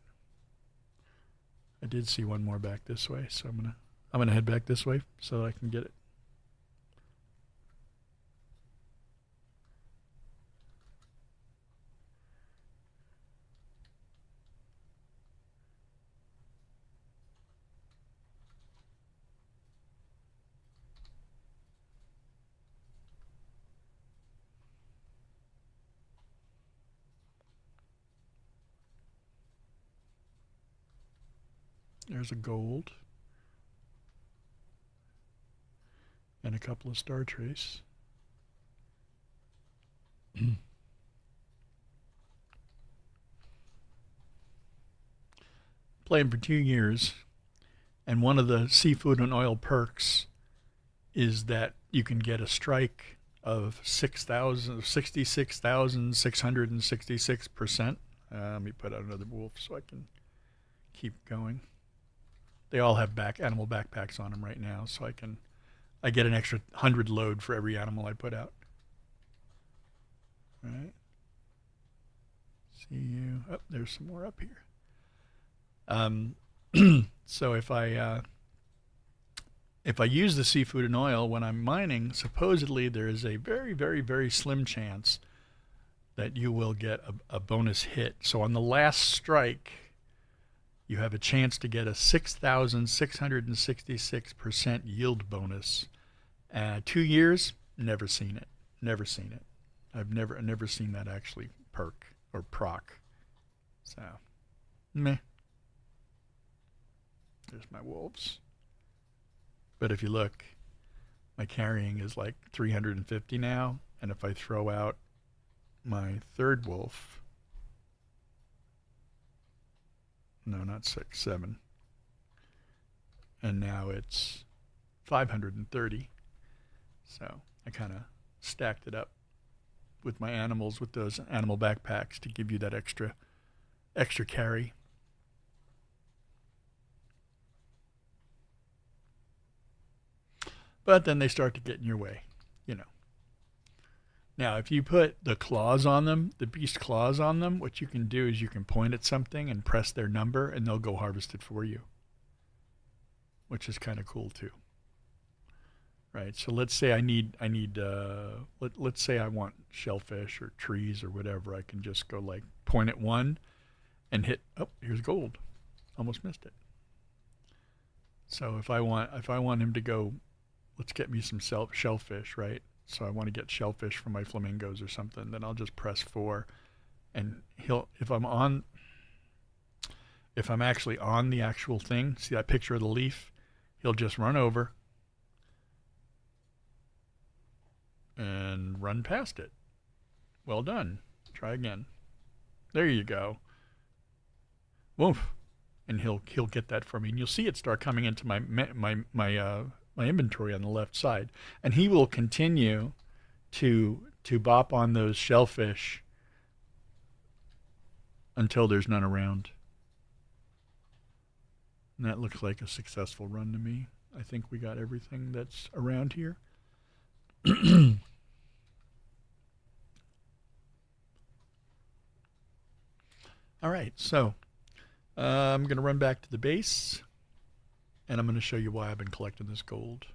I did see one more back this way, so I'm gonna head back this way so that I can get it. There's a gold. And a couple of star trace. Played them for 2 years, and one of the seafood and oil perks is that you can get a strike of 66,666%. Let me put out another wolf so I can keep going. They all have animal backpacks on them right now, so I get an extra 100 load for every animal I put out. All right. See you. Oh, there's some more up here. So if I use the seafood and oil when I'm mining, supposedly there is a very, very, very slim chance that you will get a bonus hit. So on the last strike, you have a chance to get a 6,666% yield bonus. 2 years, never seen it. Never seen it. I've never seen that actually perk or proc. So, meh. There's my wolves. But if you look, my carrying is like 350 now. And if I throw out my third wolf, no, not 6, 7. And now it's 530. So I kind of stacked it up with my animals with those animal backpacks to give you that extra carry. But then they start to get in your way, you know. Now, if you put the claws on them, the beast claws on them, what you can do is you can point at something and press their number, and they'll go harvest it for you, which is kind of cool too. Right. So let's say let's say I want shellfish or trees or whatever. I can just go like point at one and hit. Oh, here's gold. Almost missed it. So if I want him to go, let's get me some shellfish, right? So I want to get shellfish for my flamingos or something. Then I'll just press 4, and if I'm actually on the actual thing, see that picture of the leaf? He'll just run over and run past it. Well done. Try again. There you go. Woof. And he'll get that for me, and you'll see it start coming into my inventory on the left side, and he will continue to bop on those shellfish until there's none around. And that looks like a successful run to me. I think we got everything that's around here. All right, so I'm going to run back to the base, and I'm going to show you why I've been collecting this gold.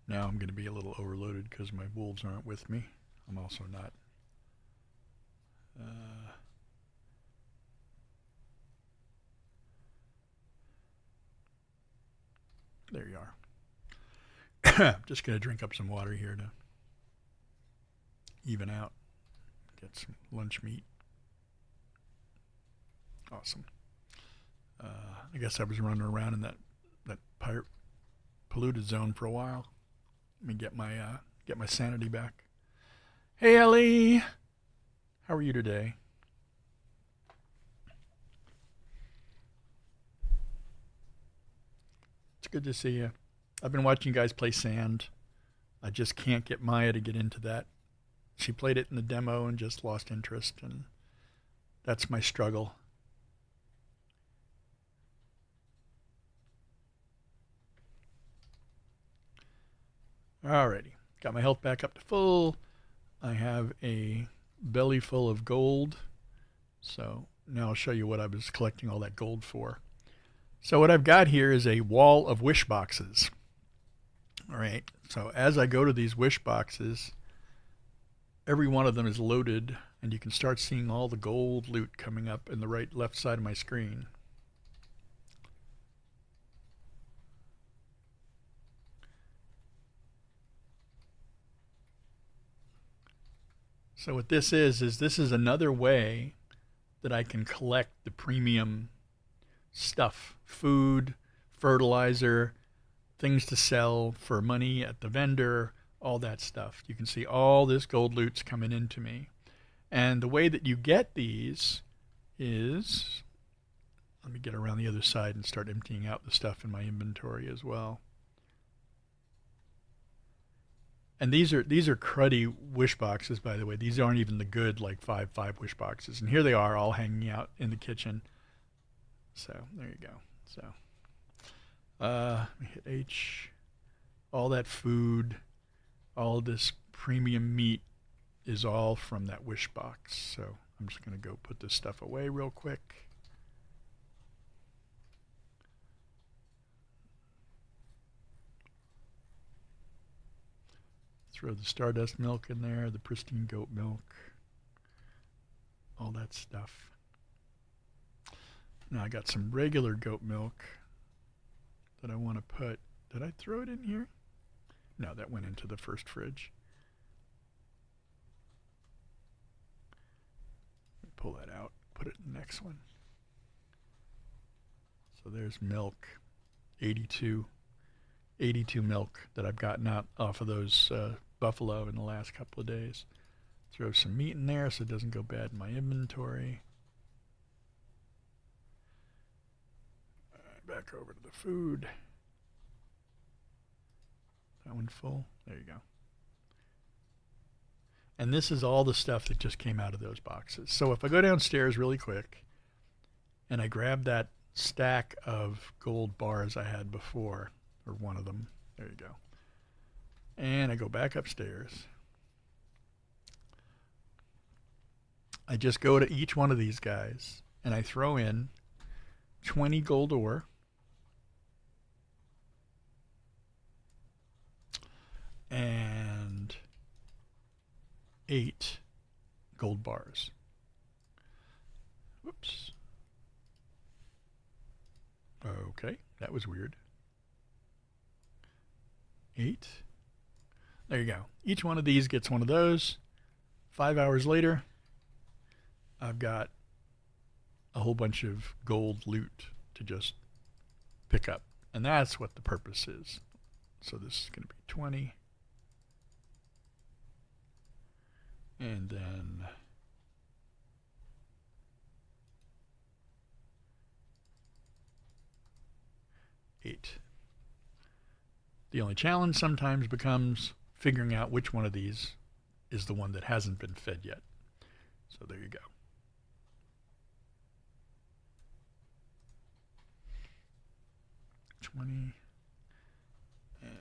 Now I'm going to be a little overloaded because my wolves aren't with me. I'm also not. There you are. I'm just going to drink up some water here to even out. Get some lunch meat. Awesome. I guess I was running around in that polluted zone for a while. Let me get my sanity back. Hey, Ellie, how are you today? It's good to see you. I've been watching you guys play sand. I just can't get Maya to get into that. She played it in the demo and just lost interest, and that's my struggle. Alrighty, got my health back up to full. I have a belly full of gold. So now I'll show you what I was collecting all that gold for. So what I've got here is a wall of wish boxes. All right. So as I go to these wish boxes, every one of them is loaded, and you can start seeing all the gold loot coming up in the left side of my screen. So what this is this is another way that I can collect the premium stuff, food, fertilizer, things to sell for money at the vendor, all that stuff. You can see all this gold loot's coming into me. And the way that you get these is, let me get around the other side and start emptying out the stuff in my inventory as well. And these are cruddy wish boxes, by the way. These aren't even the good, like five wish boxes. And here they are, all hanging out in the kitchen. So there you go. So let me hit H. All that food, all this premium meat is all from that wish box. So I'm just going to go put this stuff away real quick. Throw the Stardust milk in there, the pristine goat milk, all that stuff. Now I got some regular goat milk that I want to put. Did I throw it in here? No, that went into the first fridge. Pull that out, put it in the next one. So there's milk, 82 milk that I've gotten out off of those buffalo in the last couple of days. Throw some meat in there so it doesn't go bad in my inventory. Back over to the food. That one full. There you go. And this is all the stuff that just came out of those boxes. So if I go downstairs really quick and I grab that stack of gold bars I had before, or one of them, there you go, and I go back upstairs, I just go to each one of these guys and I throw in 20 gold ore, and 8 gold bars. Whoops. Okay, that was weird. 8. There you go. Each one of these gets one of those. 5 hours later, I've got a whole bunch of gold loot to just pick up. And that's what the purpose is. So this is going to be 20. And then 8. The only challenge sometimes becomes figuring out which one of these is the one that hasn't been fed yet. So there you go. $20 and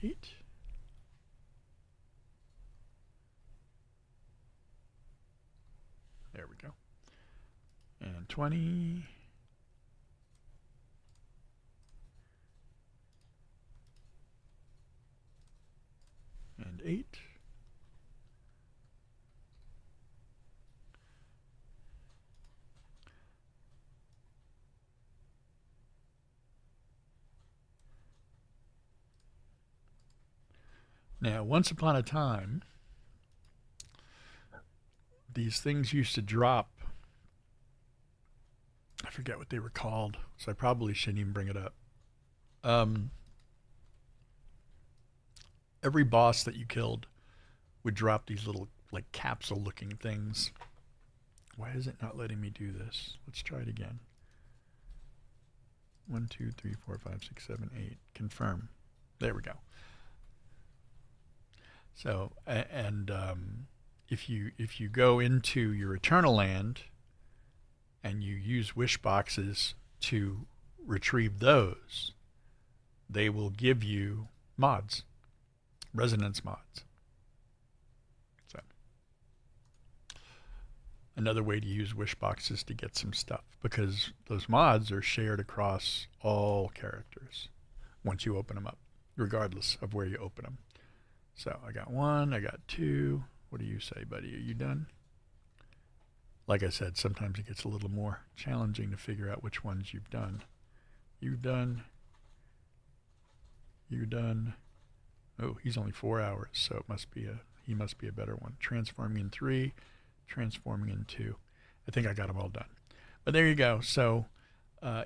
8. There we go. And 20. And 8. Now, once upon a time, these things used to drop. I forget what they were called, so I probably shouldn't even bring it up. Every boss that you killed would drop these little, like, capsule-looking things. Why is it not letting me do this? Let's try it again. 1, 2, 3, 4, 5, 6, 7, 8. Confirm. There we go. So, and if you go into your Eternal Land and you use wish boxes to retrieve those, they will give you mods, resonance mods. So, another way to use wish boxes to get some stuff, because those mods are shared across all characters once you open them up, regardless of where you open them. So I got one, I got two. What do you say, buddy? Are you done? Like I said, sometimes it gets a little more challenging to figure out which ones you've done. You've done. You're done. Oh, he's only 4 hours, so he must be a better one. Transforming in 3, transforming in 2. I think I got them all done. But there you go. So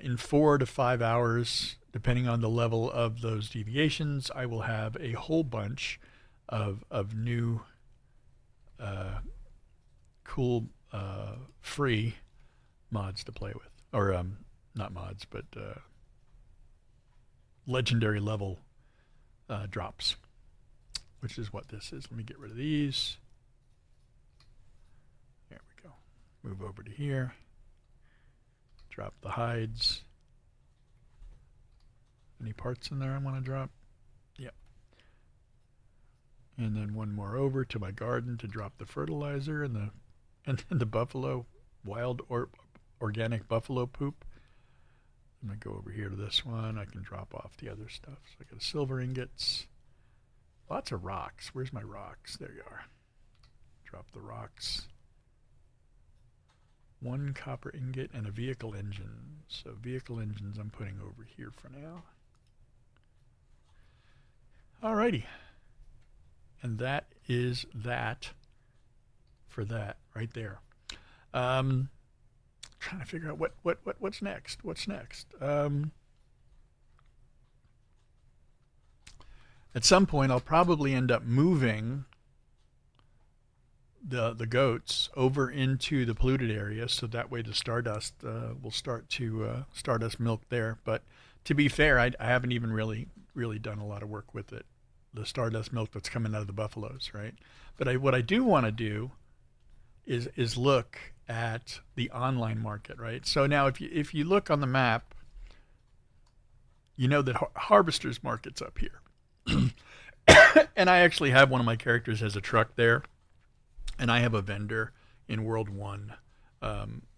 in 4 to 5 hours, depending on the level of those deviations, I will have a whole bunch of new cool free mods to play with. Or not mods, but legendary level drops, which is what this is. Let me get rid of these. There we go. Move over to here. Drop the hides. Any parts in there I want to drop? Yep. And then one more over to my garden to drop the fertilizer and the buffalo, wild or organic buffalo poop. I'm going to go over here to this one. I can drop off the other stuff. So I got silver ingots. Lots of rocks. Where's my rocks? There you are. Drop the rocks. 1 copper ingot and a vehicle engine. So vehicle engines I'm putting over here for now. Alrighty. And that is that for that right there. Trying to figure out what's next. What's next? At some point, I'll probably end up moving the goats over into the polluted area, so that way the stardust will start to stardust milk there. But to be fair, I haven't even really done a lot of work with it. The stardust milk that's coming out of the buffaloes, right? But what I do want to do is look at the online market, right? So now if you look on the map, you know that Harvester's Market's up here. And I actually have one of my characters as a truck there, and I have a vendor in World 1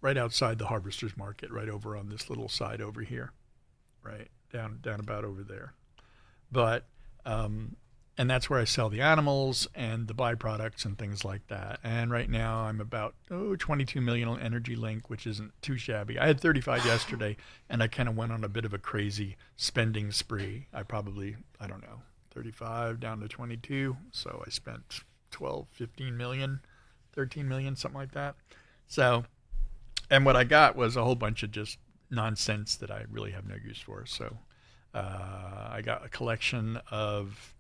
right outside the Harvester's Market, right over on this little side over here, right? Down about over there. But and that's where I sell the animals and the byproducts and things like that. And right now I'm about 22 million energy link, which isn't too shabby. I had 35 yesterday, and I kind of went on a bit of a crazy spending spree. I don't know, 35 down to 22. So I spent 12, 15 million, 13 million, something like that. So, and what I got was a whole bunch of just nonsense that I really have no use for. So I got a collection of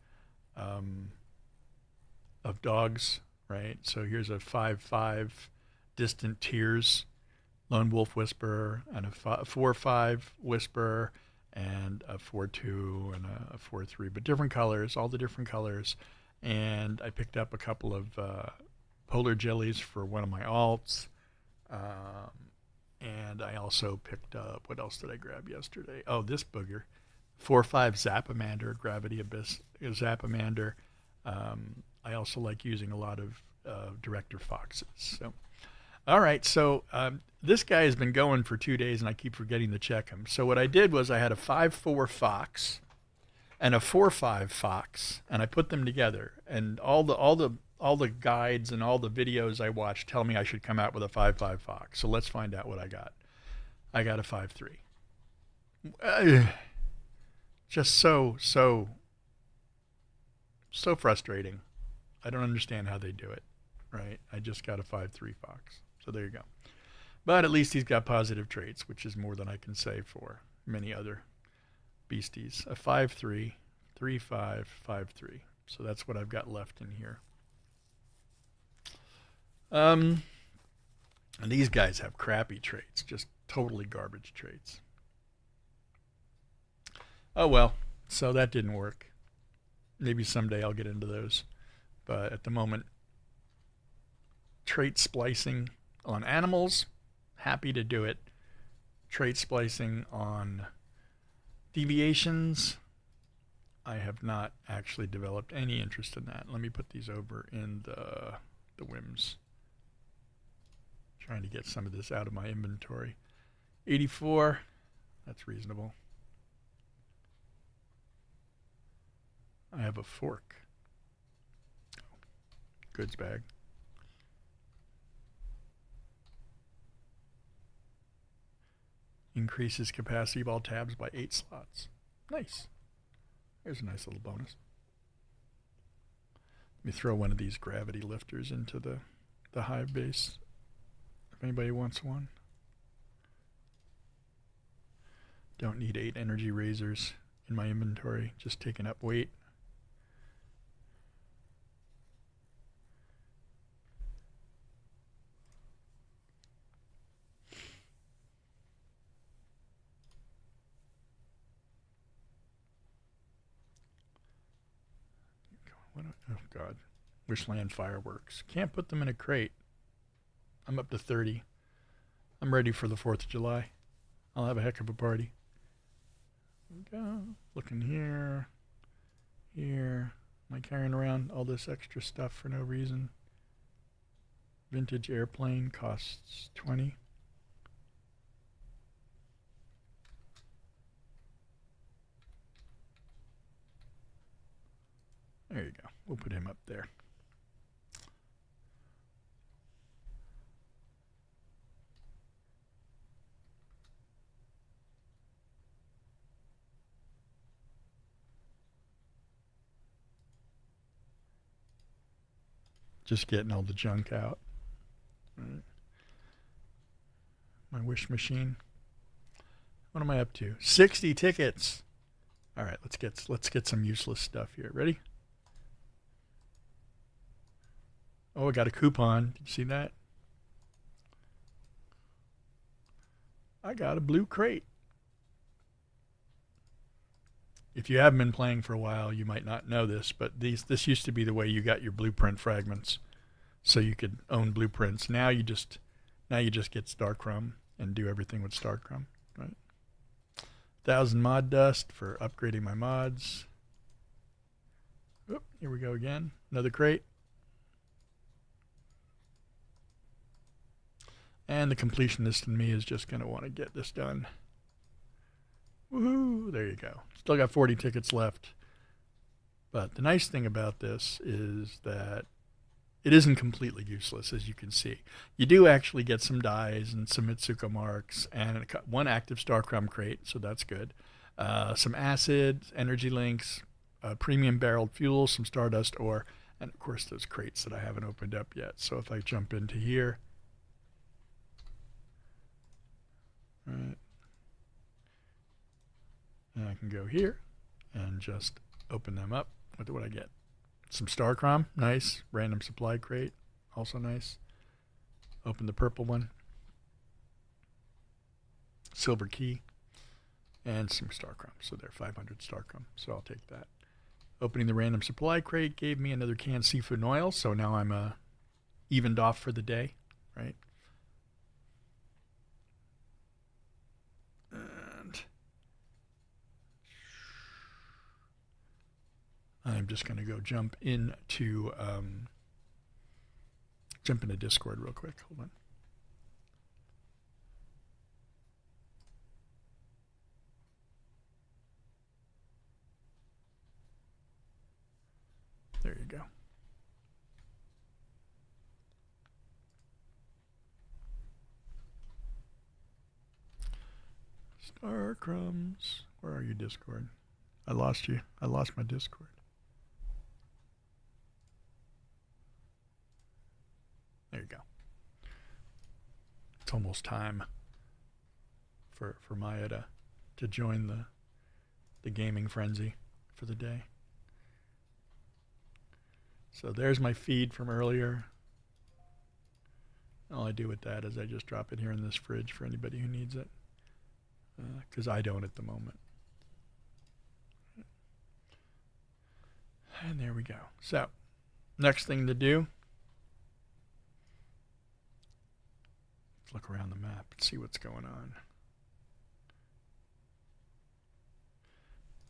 dogs, right? So here's a 5-5 distant tears, lone wolf whisperer, and a 4-5 whisperer, and a 4-2 and a 4-3, but different colors, all the different colors. And I picked up a couple of polar jellies for one of my alts. And I also picked up, what else did I grab yesterday? Oh, this booger. 4-5 Zapamander, Gravity Abyss Zapamander. I also like using a lot of Director Foxes. So, all right, so this guy has been going for 2 days, and I keep forgetting to check him. So what I did was I had a 5-4 Fox and a 4-5 Fox, and I put them together. And all the guides and all the videos I watched tell me I should come out with a 5-5 Fox. So let's find out what I got. I got a 5-3. Just so frustrating. I don't understand how they do it, right? I just got a 5-3 Fox. So there you go. But at least he's got positive traits, which is more than I can say for many other beasties. A 5-3, 3-5, 5-3. So that's what I've got left in here. And these guys have crappy traits, just totally garbage traits. Oh well, so that didn't work. Maybe someday I'll get into those. But at the moment, trait splicing on animals, happy to do it. Trait splicing on deviations, I have not actually developed any interest in that. Let me put these over in the whims Trying to get some of this out of my inventory. 84, that's reasonable. I have a fork. Goods bag. Increases capacity of all tabs by 8 slots. Nice. There's a nice little bonus. Let me throw one of these gravity lifters into the hive base if anybody wants one. Don't need 8 energy razors in my inventory, just taking up weight. Oh God, Wishland fireworks. Can't put them in a crate. I'm up to 30. I'm ready for the 4th of July. I'll have a heck of a party. Go. Looking here. Here. Am I carrying around all this extra stuff for no reason? Vintage airplane costs 20. There you go. We'll put him up there. Just getting all the junk out. Right. My wish machine. What am I up to? 60 tickets. All right, let's get some useless stuff here. Ready? Oh, I got a coupon. Did you see that? I got a blue crate. If you haven't been playing for a while, you might not know this, but this used to be the way you got your blueprint fragments, so you could own blueprints. Now you just get Starcrum and do everything with Starcrum, right? 1,000 mod dust for upgrading my mods. Oop, here we go again. Another crate. And the completionist in me is just going to want to get this done. Woohoo! There you go. Still got 40 tickets left. But the nice thing about this is that it isn't completely useless, as you can see. You do actually get some dies and some Mitsuko marks and one active Starcrum crate, so that's good. Some acid, energy links, premium barreled fuel, some stardust ore, and of course those crates that I haven't opened up yet. So if I jump into here, right, and I can go here and just open them up. What do I get? Some Starcrum, nice. Random supply crate, also nice. Open the purple one. Silver key. And some Starcrum. So they're 500 Starcrum. So I'll take that. Opening the random supply crate gave me another canned seafood and oil. So now I'm evened off for the day, right? And I'm just going to go jump into Discord real quick. Hold on. There you go. Star crumbs. Where are you, Discord? I lost you. I lost my Discord. There you go. It's almost time for Maya to join the gaming frenzy for the day. So there's my feed from earlier. All I do with that is I just drop it here in this fridge for anybody who needs it, because I don't at the moment. And there we go. So next thing to do, let's look around the map and see what's going on.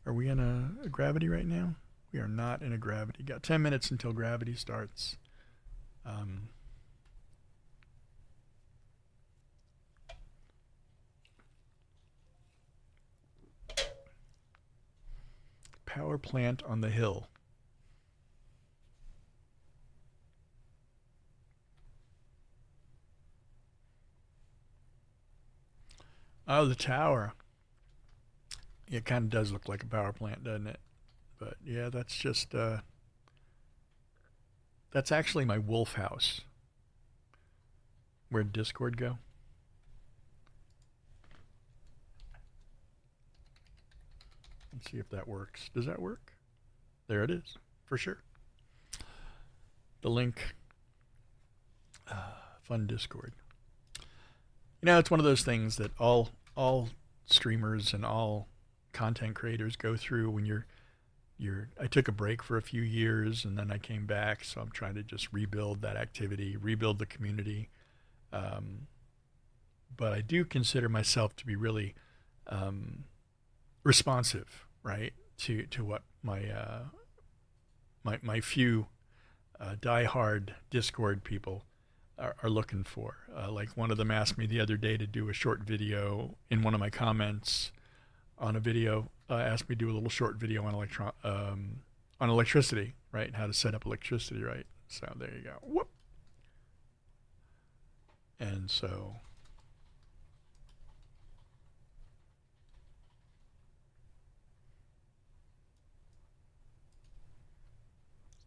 Are we in a gravity right now? We are not in a gravity. Got 10 minutes until gravity starts. power plant on the hill. Oh, the tower. It kind of does look like a power plant, doesn't it? But yeah, that's just that's actually my wolf house. Where'd Discord go? Let's see if that works. Does that work? There it is, for sure. The link. Fun Discord. You know, it's one of those things that all streamers and all content creators go through when you're I took a break for a few years and then I came back, so I'm trying to just rebuild that activity, rebuild the community. But I do consider myself to be really responsive, right, to what my few diehard Discord people are looking for. Like one of them asked me the other day to do a short video in one of my comments on a video. Asked me to do a little short video on electricity, right? How to set up electricity, right? So there you go. Whoop. And so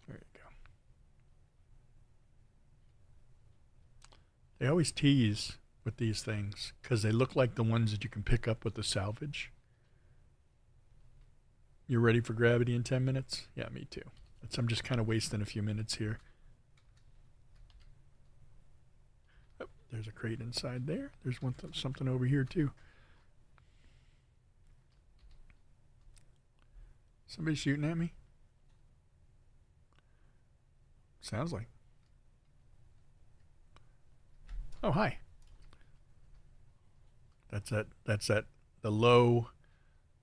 there you go. They always tease with these things because they look like the ones that you can pick up with the salvage. You're ready for gravity in 10 minutes? Yeah, me too. I'm just kind of wasting a few minutes here. Oh, there's a crate inside there. There's something over here too. Somebody shooting at me? Sounds like. Oh, hi. That's that the low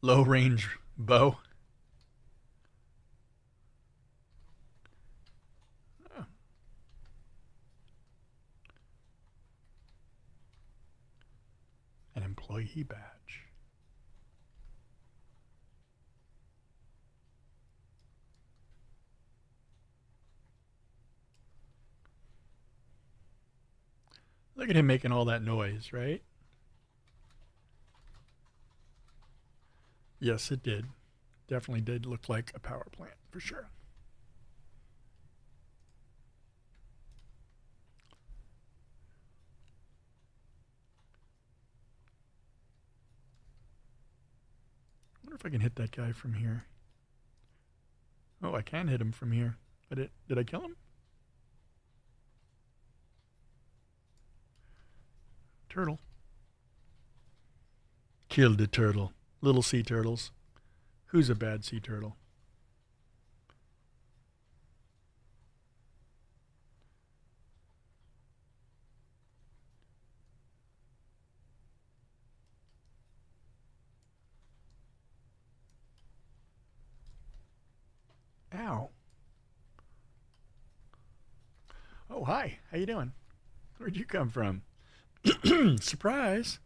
range bow. Oh. An employee badge. Look at him making all that noise, right? Yes, it did. Definitely did look like a power plant, for sure. I wonder if I can hit that guy from here. Oh, I can hit him from here. Did I kill him? Turtle. Killed the turtle. Little sea turtles. Who's a bad sea turtle? Ow. Oh, hi. How you doing? Where'd you come from? Surprise.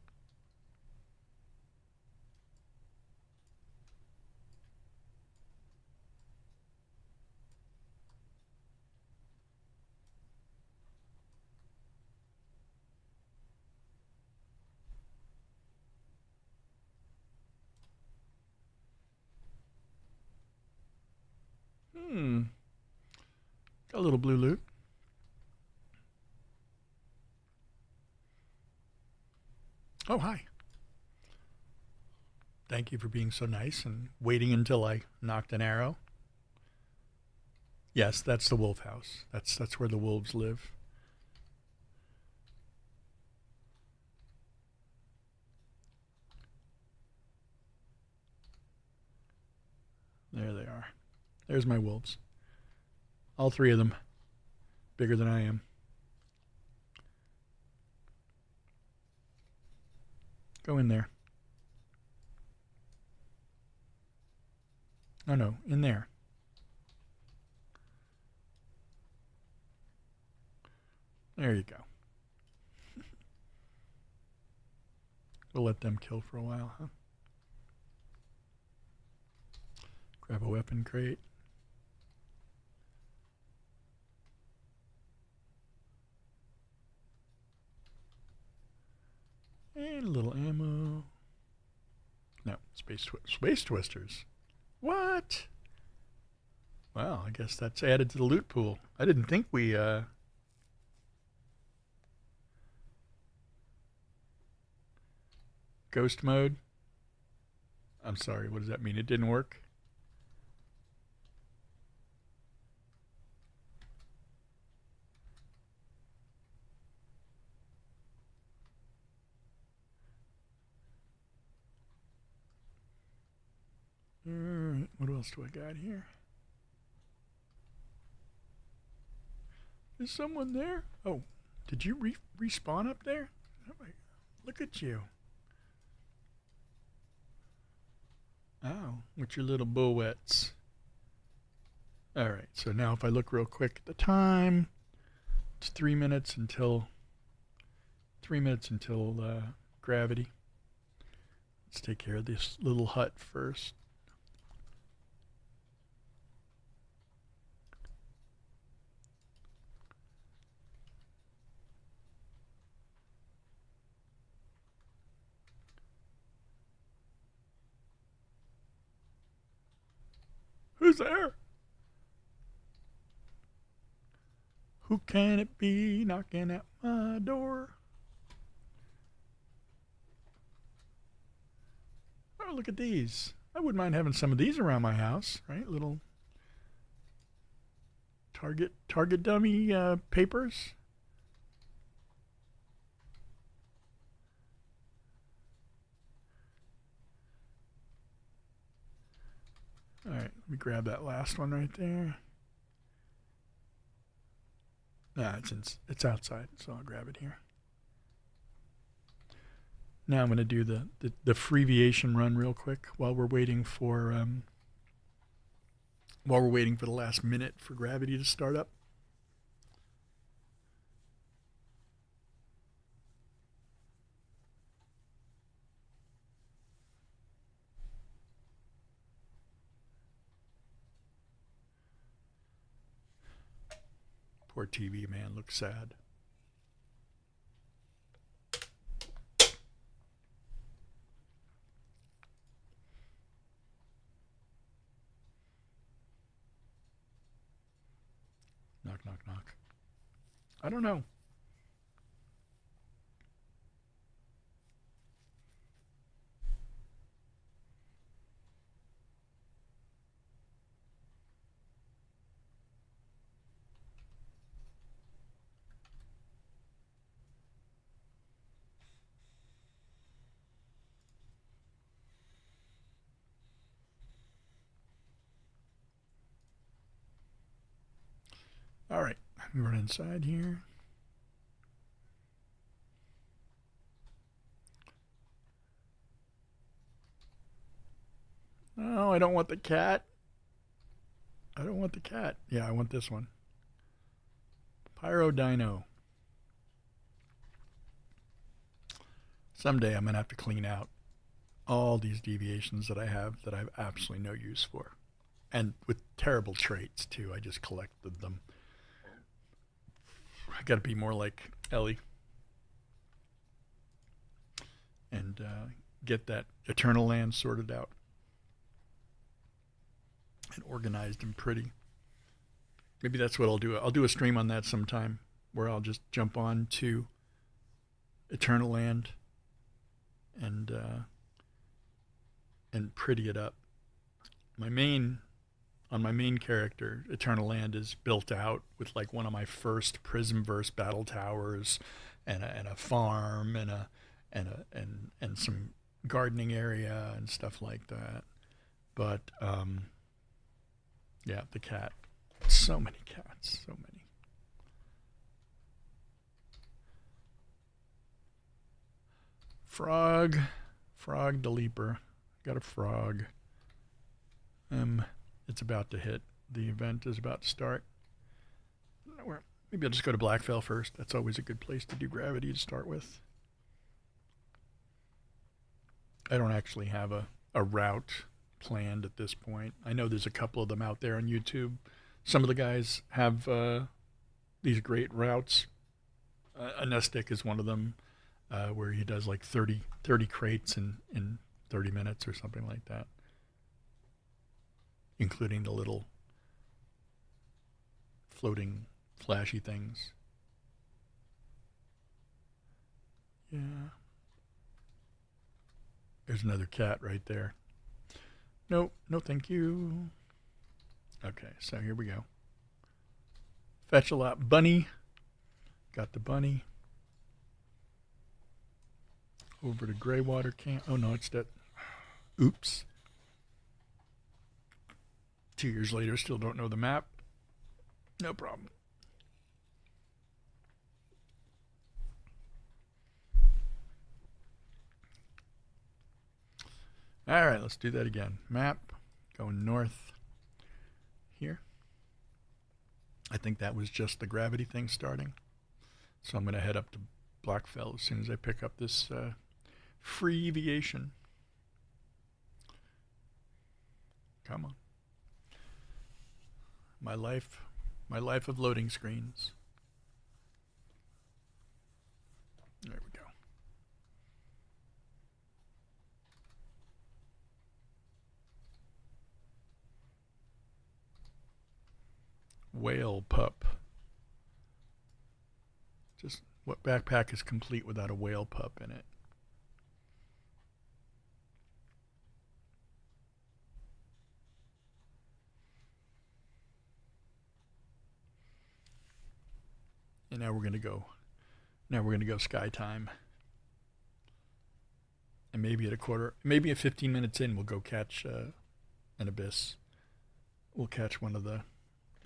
Got a little blue loot. Oh, hi. Thank you for being so nice and waiting until I knocked an arrow. Yes, that's the wolf house. That's where the wolves live. There they are. There's my wolves. All three of them. Bigger than I am. Go in there. Oh no, in there. There you go. We'll let them kill for a while, huh? Grab a weapon crate. And a little ammo. No, space twisters. What? Well, I guess that's added to the loot pool. I didn't think we, Ghost mode? I'm sorry, what does that mean? It didn't work? Alright, what else do I got here? Is someone there? Oh, did you respawn up there? Look at you. Oh, with your little bullets. Alright, so now if I look real quick at the time, it's 3 minutes until gravity. Let's take care of this little hut first. Who's there? Who can it be knocking at my door? Oh, look at these. I wouldn't mind having some of these around my house, right? Little target dummy papers. All right, let me grab that last one right there. Nah, it's outside, so I'll grab it here. Now I'm going to do the freeviation run real quick while we're waiting for the last minute for gravity to start up. Poor TV man looks sad. Knock, knock, knock. I don't know. All right, we run inside here. Oh, I don't want the cat. I don't want the cat. Yeah, I want this one. Pyro Dino. Someday I'm going to have to clean out all these deviations that I have absolutely no use for. And with terrible traits, too. I just collected them. I got to be more like Ellie. And get that Eternal Land sorted out. And organized and pretty. Maybe that's what I'll do. I'll do a stream on that sometime where I'll just jump on to Eternal Land and pretty it up. My main character, Eternal Land, is built out with like one of my first Prismverse battle towers and a farm and some gardening area and stuff like that. But yeah, the cat. So many cats, so many. Frog the leaper. Got a frog. It's about to hit. The event is about to start. Maybe I'll just go to Blackfell first. That's always a good place to do gravity to start with. I don't actually have a route planned at this point. I know there's a couple of them out there on YouTube. Some of the guys have these great routes. Anestic is one of them, where he does like 30 crates in 30 minutes or something like that, including the little floating flashy things. Yeah. There's another cat right there. No, thank you. Okay, so here we go. Fetch a lot bunny. Got the bunny. Over to Greywater Camp. Oh no, it's that. Oops. 2 years later, still don't know the map. No problem. All right, let's do that again. Map, going north here. I think that was just the gravity thing starting. So I'm going to head up to Blackfell as soon as I pick up this free aviation. Come on. My life of loading screens. There we go. Whale pup. Just what backpack is complete without a whale pup in it? And now we're gonna go. Now we're gonna go sky time. And maybe at 15 minutes in, we'll go catch an abyss. We'll catch one of the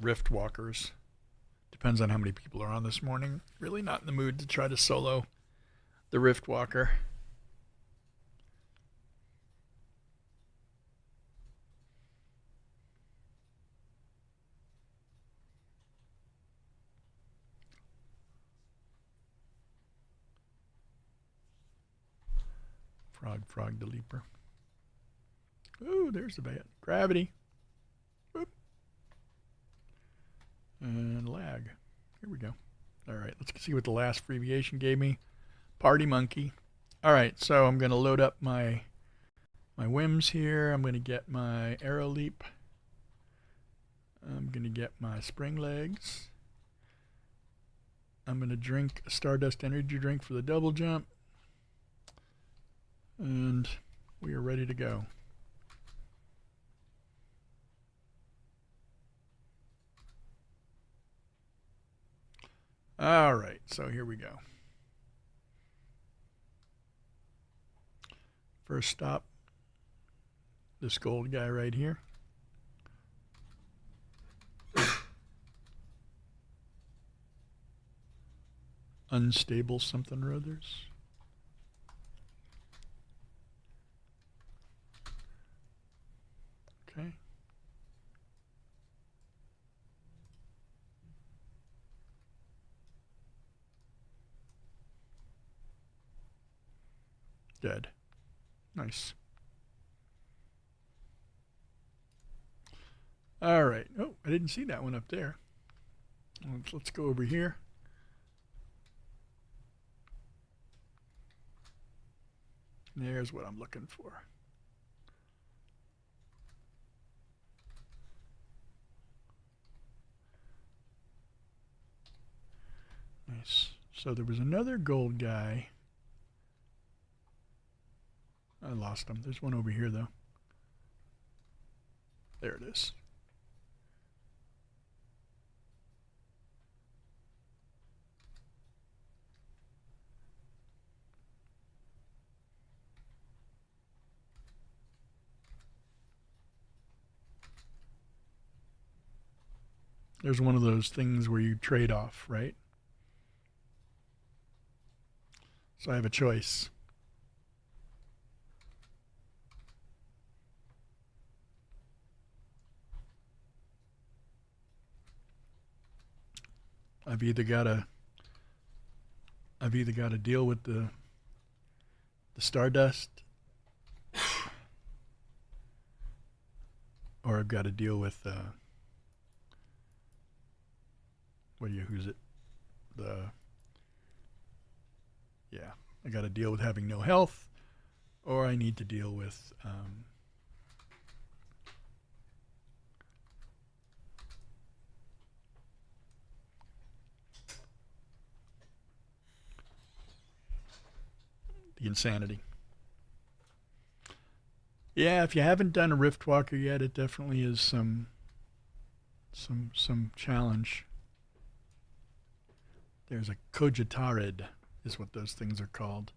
rift walkers. Depends on how many people are on this morning. Really not in the mood to try to solo the rift walker. Frog the leaper. Ooh, there's the bat. Gravity. Boop. And lag. Here we go. All right, let's see what the last abbreviation gave me. Party monkey. All right, so I'm going to load up my whims here. I'm going to get my arrow leap. I'm going to get my spring legs. I'm going to drink a Stardust energy drink for the double jump. And we are ready to go. All right, so here we go. First stop, this gold guy right here. Unstable something or others. Okay. Dead. Nice. All right. Oh, I didn't see that one up there. Let's go over here. There's what I'm looking for. Nice. So there was another gold guy. I lost him. There's one over here, though. There it is. There's one of those things where you trade off, right? So I have a choice. I've either got to deal with the Stardust or I've got to deal with who's it? Yeah, I got to deal with having no health, or I need to deal with the insanity. Yeah, if you haven't done a Rift Walker yet, it definitely is some challenge. There's a cogitarid, is what those things are called.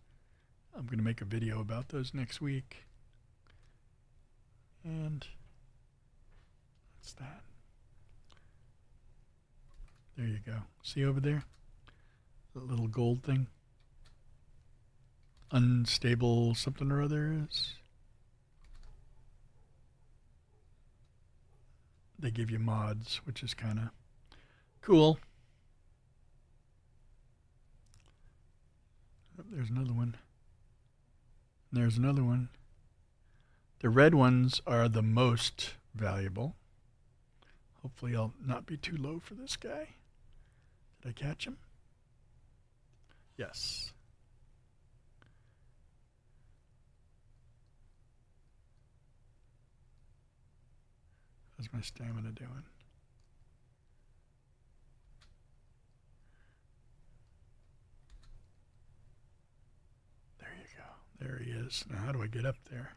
I'm going to make a video about those next week. And that's that. There you go. See over there? The little gold thing? Unstable something or other is. They give you mods, which is kind of cool. Oh, there's another one. There's another one. The red ones are the most valuable. Hopefully I'll not be too low for this guy. Did I catch him? Yes. How's my stamina doing? There you go. There he is. Now how do I get up there?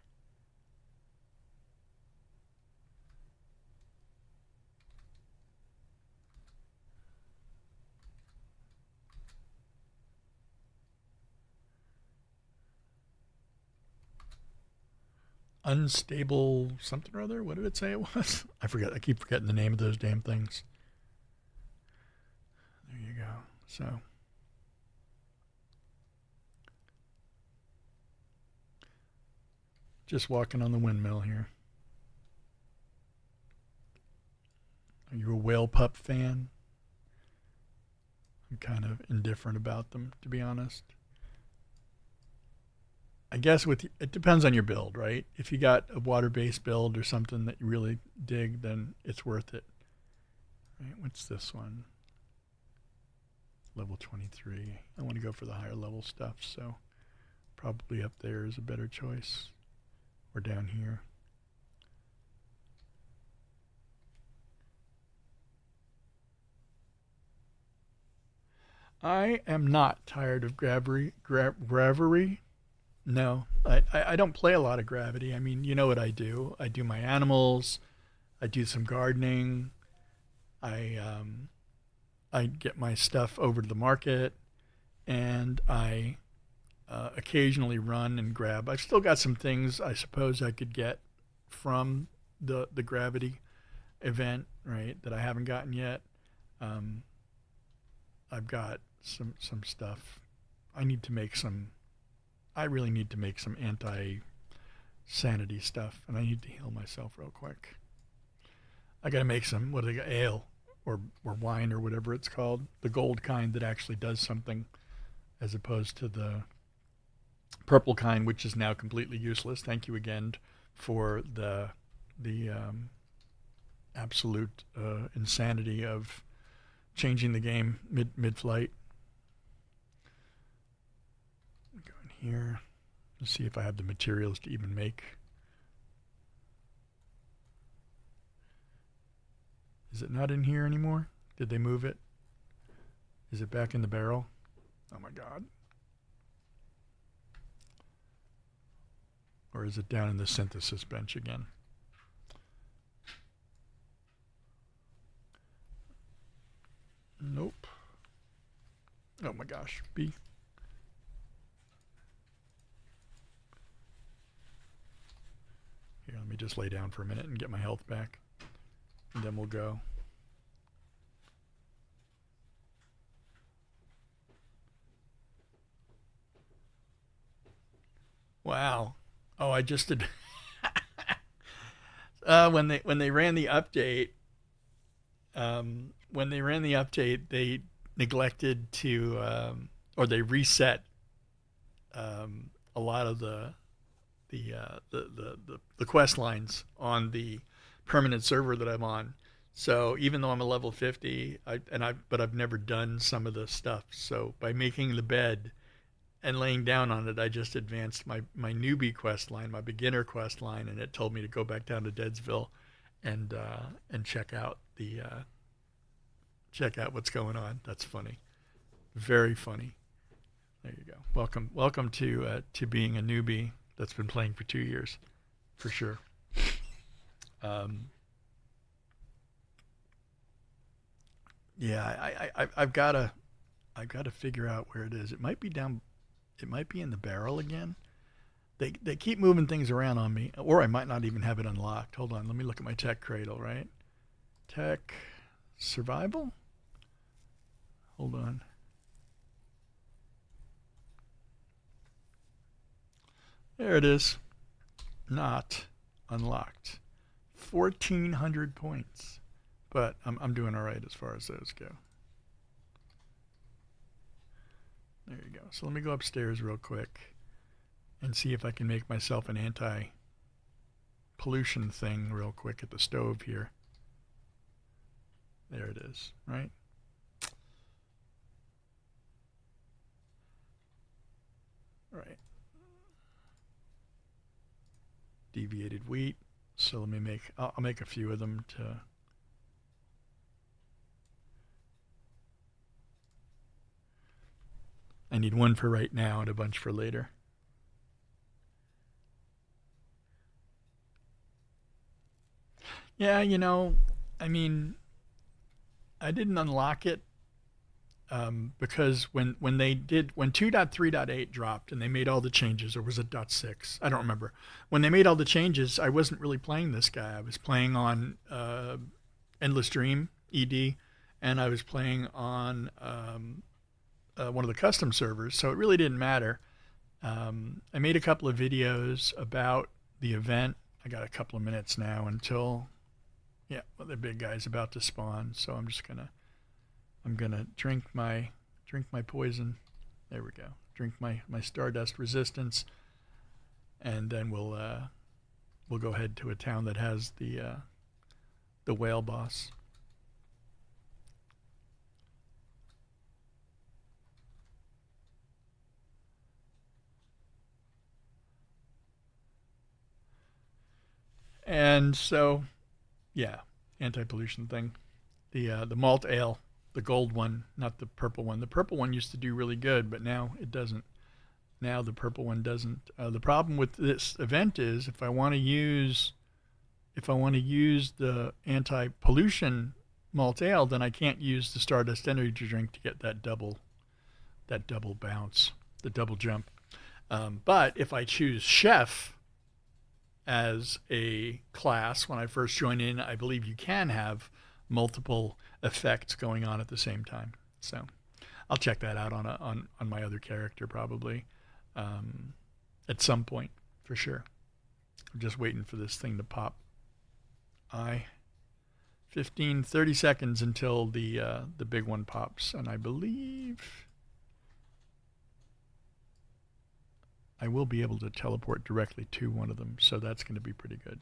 Unstable something or other. What did it say it was? I forget. I keep forgetting the name of those damn things. There you go. So just walking on the windmill here. Are you a whale pup fan? I'm kind of indifferent about them, to be honest. I guess it depends on your build, right? If you got a water-based build or something that you really dig, then it's worth it. Right? What's this one? Level 23. I want to go for the higher level stuff, so probably up there is a better choice. Or down here. I am not tired of gravery. No, I don't play a lot of gravity. I mean, you know what I do. I do my animals. I do some gardening. I get my stuff over to the market, and I occasionally run and grab. I've still got some things I suppose I could get from the gravity event, right, that I haven't gotten yet. I've got some stuff. I really need to make some anti-sanity stuff, and I need to heal myself real quick. I got to make some, what do they got, ale or wine or whatever it's called, the gold kind that actually does something, as opposed to the purple kind, which is now completely useless. Thank you again for the absolute insanity of changing the game mid-flight. Go in here. Let's see if I have the materials to even make. Is it not in here anymore? Did they move it? Is it back in the barrel? Oh my God. Or is it down in the synthesis bench again? Nope. Oh my gosh. B. Here, let me just lay down for a minute and get my health back. And then we'll go. Wow. Oh, I just did. When they ran the update, they neglected to, or they reset a lot of the quest lines on the permanent server that I'm on. So even though I'm a level 50, but I've never done some of the stuff. So by making the bed and laying down on it, I just advanced my newbie quest line, my beginner quest line, and it told me to go back down to Deadsville and check out what's going on. That's funny, very funny. There you go. Welcome to being a newbie that's been playing for 2 years, for sure. Um, yeah, I've got to figure out where it is. It might be down. It might be in the barrel again. They keep moving things around on me, or I might not even have it unlocked. Hold on, let me look at my tech cradle. Right, tech survival. Hold on. There it is. Not unlocked. 1,400 points. But I'm doing all right as far as those go. There you go. So let me go upstairs real quick and see if I can make myself an anti-pollution thing real quick at the stove here. There it is, right? Right. Deviated wheat. So let me I'll make a few of them to. I need one for right now and a bunch for later. Yeah, I mean, I didn't unlock it because when 2.3.8 dropped and they made all the changes, or was it .6? I don't remember. When they made all the changes, I wasn't really playing this guy. I was playing on Endless Dream ED, and I was playing on one of the custom servers, so it really didn't matter. I made a couple of videos about the event. I got a couple of minutes now until, yeah, well, the big guy's about to spawn. So I'm gonna drink my poison. There we go. Drink my Stardust Resistance, and then we'll go ahead to a town that has the whale boss. And so, yeah, anti-pollution thing. The malt ale, the gold one, not the purple one. The purple one used to do really good, but now it doesn't. Now the purple one doesn't. The problem with this event is if I want to use the anti-pollution malt ale, then I can't use the Stardust Energy drink to get that double bounce, the double jump. But if I choose chef as a class when I first join in, I believe you can have multiple effects going on at the same time. So I'll check that out on my other character probably at some point for sure. I'm just waiting for this thing to pop. 30 seconds until the big one pops, and I believe I will be able to teleport directly to one of them, so that's going to be pretty good.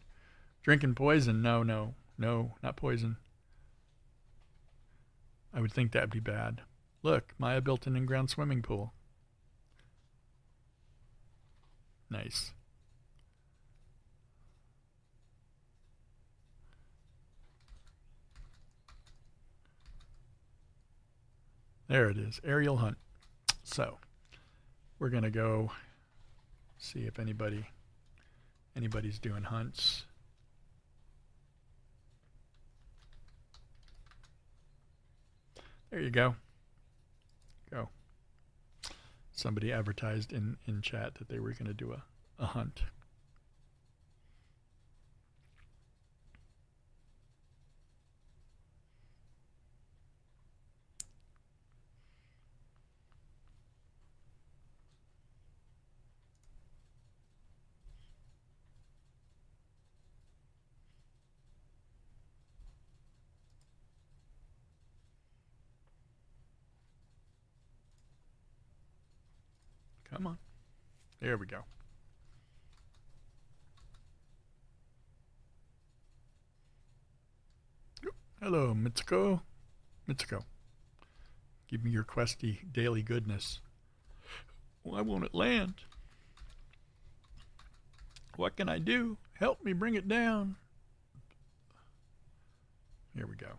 Drinking poison? No, not poison. I would think that'd be bad. Look, Maya built an in-ground swimming pool. Nice. There it is, aerial hunt. So we're going to go see if anybody's doing hunts. There you go. Go. Somebody advertised in chat that they were going to do a hunt. Come on. There we go. Hello, Mitsuko. Mitsuko, give me your questy daily goodness. Why won't it land? What can I do? Help me bring it down. Here we go.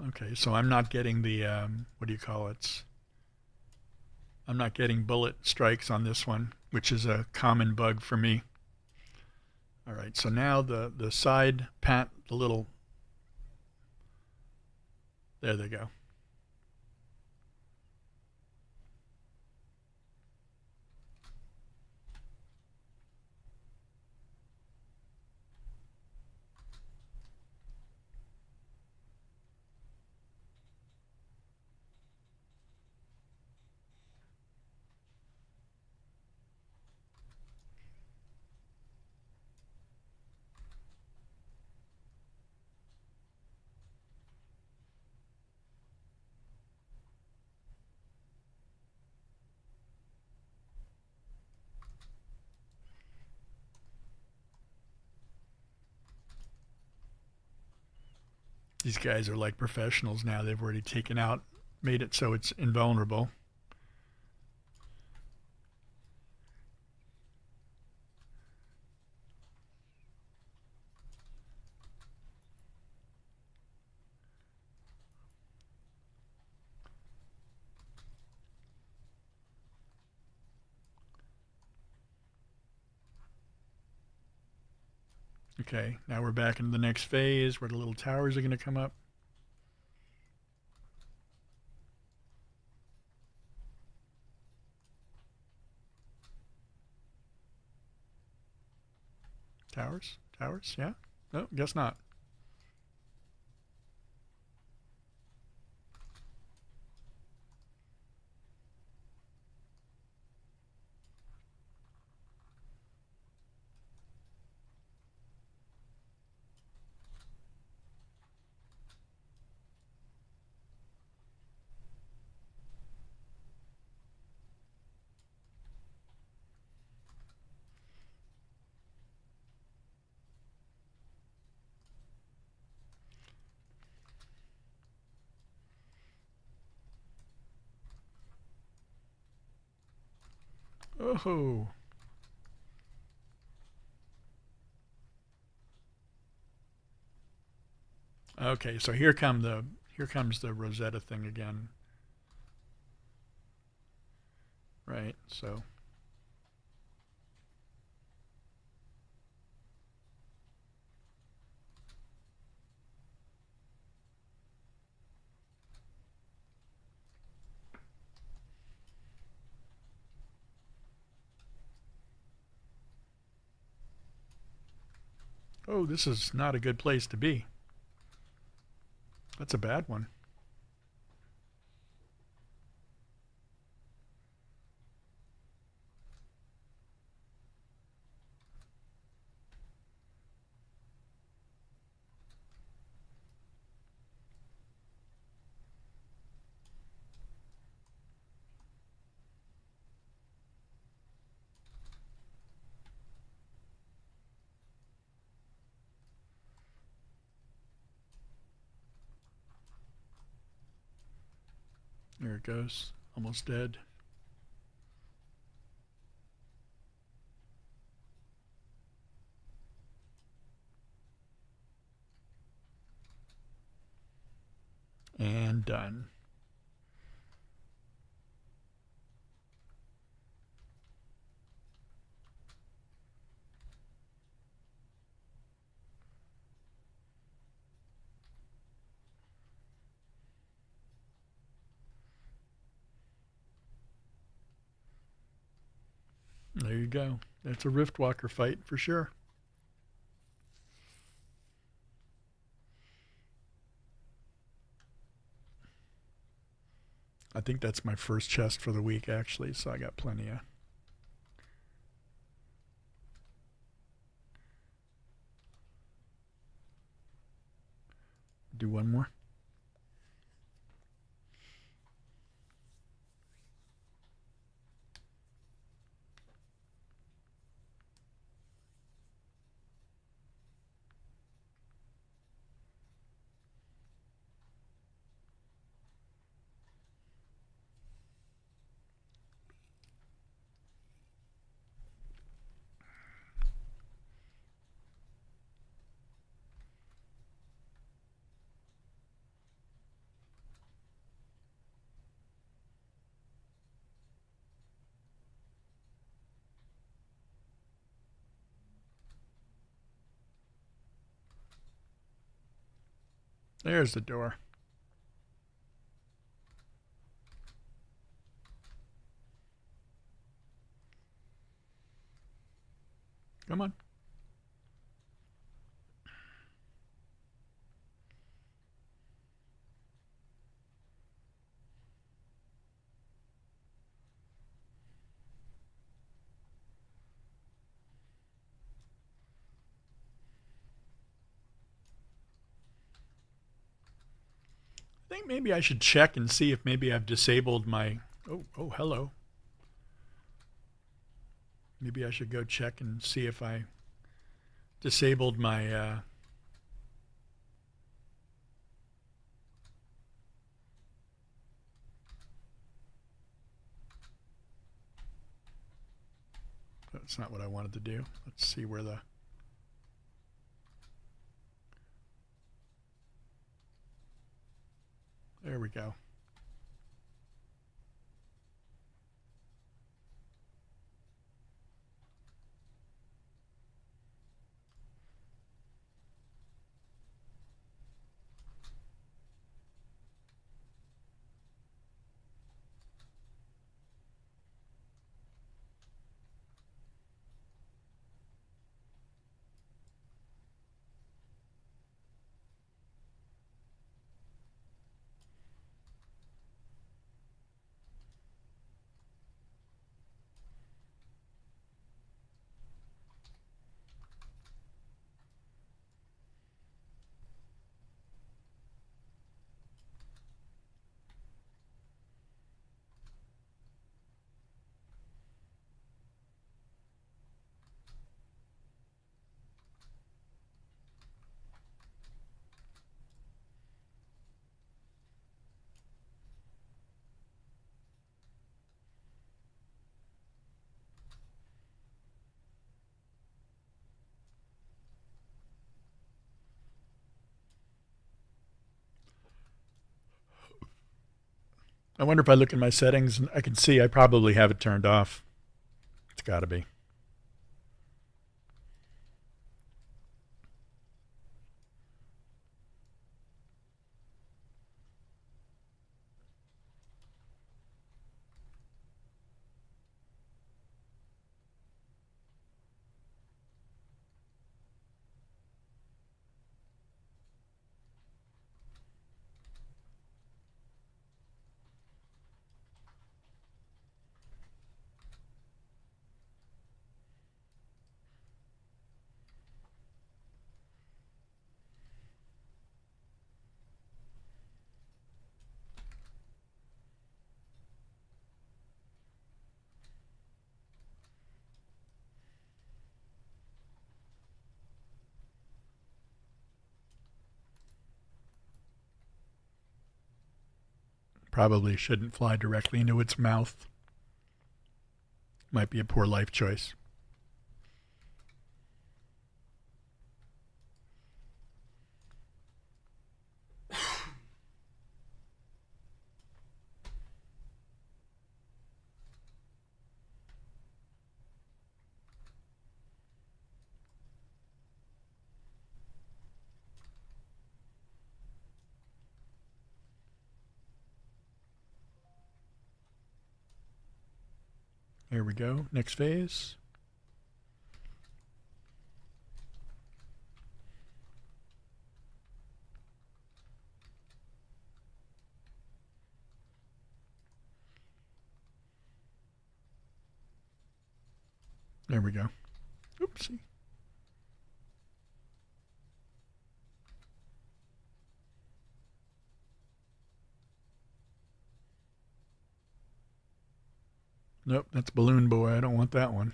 Okay, so I'm not getting the, what do you call it? I'm not getting bullet strikes on this one, which is a common bug for me. All right, so now the side pat, the little, there they go. These guys are like professionals now. They've already taken out, made it so it's invulnerable. Okay, now we're back into the next phase where the little towers are going to come up. Towers? Towers? Yeah? No, guess not. Oh. Okay, so here comes the Rosetta thing again. Right. So oh, this is not a good place to be. That's a bad one. There it goes. Almost dead. And done. There you go. That's a Riftwalker fight for sure. I think that's my first chest for the week, actually, so I got plenty of. Do one more. There's the door. Come on. I think maybe I should check and see if maybe I've disabled my. Oh, hello. Maybe I should go check and see if I disabled my. That's not what I wanted to do. Let's see where the. There we go. I wonder if I look in my settings and I can see I probably have it turned off. It's got to be. Probably shouldn't fly directly into its mouth. Might be a poor life choice. Here we go. Next phase. There we go. Oopsie. Nope, that's Balloon Boy. I don't want that one.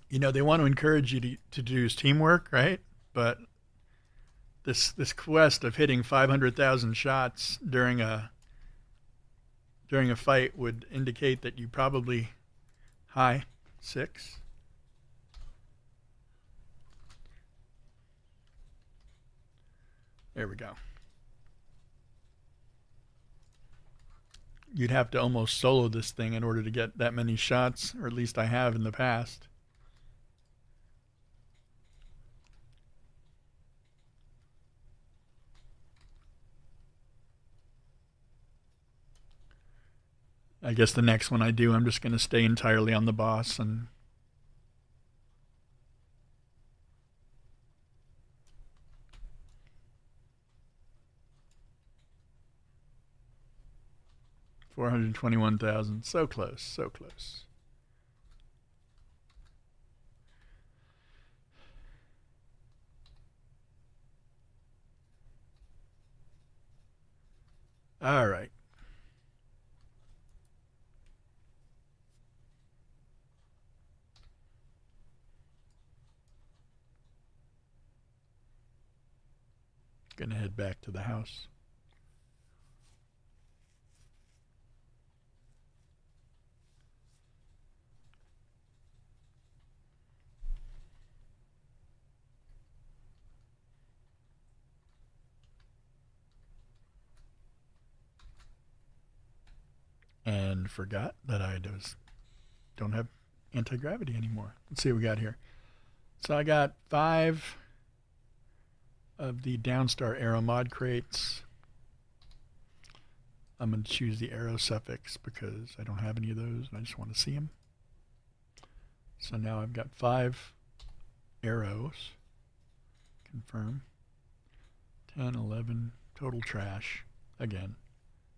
You know, they want to encourage you to do teamwork, right? But this quest of hitting 500,000 shots during a fight would indicate that you probably high 6. There we go. You'd have to almost solo this thing in order to get that many shots, or at least I have in the past. I guess the next one I do, I'm just going to stay entirely on the boss and 421,000. So close, so close. All right. Gonna head back to the house. And forgot that I don't have anti-gravity anymore. Let's see what we got here. So I got 5 of the Downstar Arrow mod crates. I'm going to choose the arrow suffix because I don't have any of those and I just want to see them. So now I've got 5 arrows. Confirm. 10, 11, total trash. Again,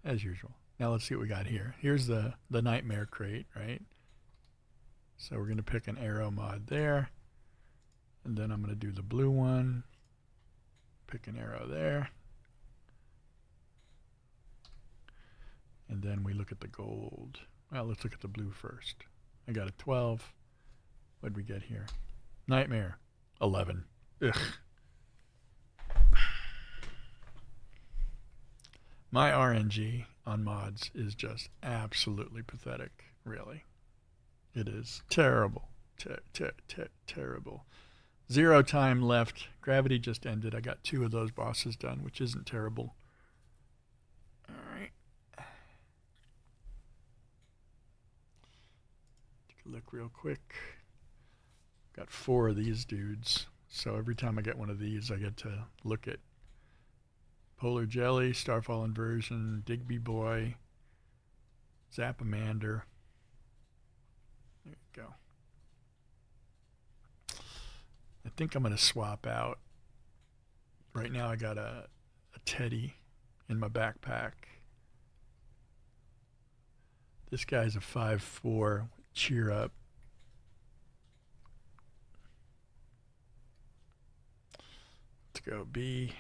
as usual. Now let's see what we got here. Here's the Nightmare crate, right? So we're going to pick an arrow mod there. And then I'm going to do the blue one. Pick an arrow there. And then we look at the gold. Well, let's look at the blue first. I got a 12. What did we get here? Nightmare. 11. Ugh. My RNG on mods is just absolutely pathetic, really. It is terrible. Terrible. 0 time left. Gravity just ended. I got 2 of those bosses done, which isn't terrible. All right. Take a look real quick. Got 4 of these dudes. So every time I get one of these, I get to look at Polar Jelly, Starfall Inversion, Digby Boy, Zapamander. There you go. I think I'm going to swap out. Right now I got a Teddy in my backpack. This guy's a 5'4", cheer up. Let's go B.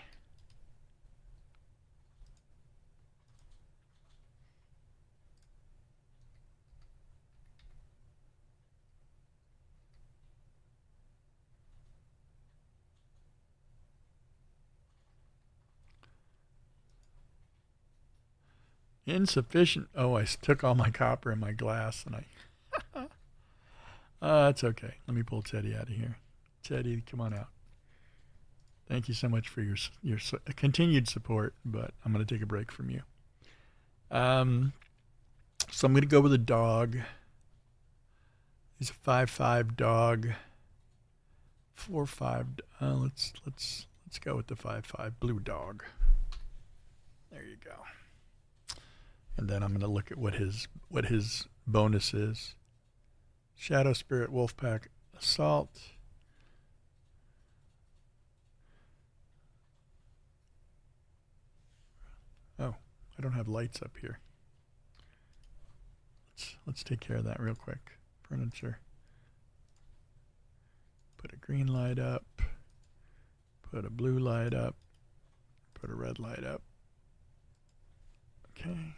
Insufficient. Oh, I took all my copper in my glass, and I. It's okay. Let me pull Teddy out of here. Teddy, come on out. Thank you so much for your continued support, but I'm going to take a break from you. So I'm going to go with a dog. He's a 5'5" dog. 4'5". Let's go with the 5'5" blue dog. There you go. And then I'm going to look at what his bonus is. Shadow Spirit Wolfpack Assault. Oh, I don't have lights up here. Let's take care of that real quick. Furniture. Put a green light up. Put a blue light up. Put a red light up. Okay.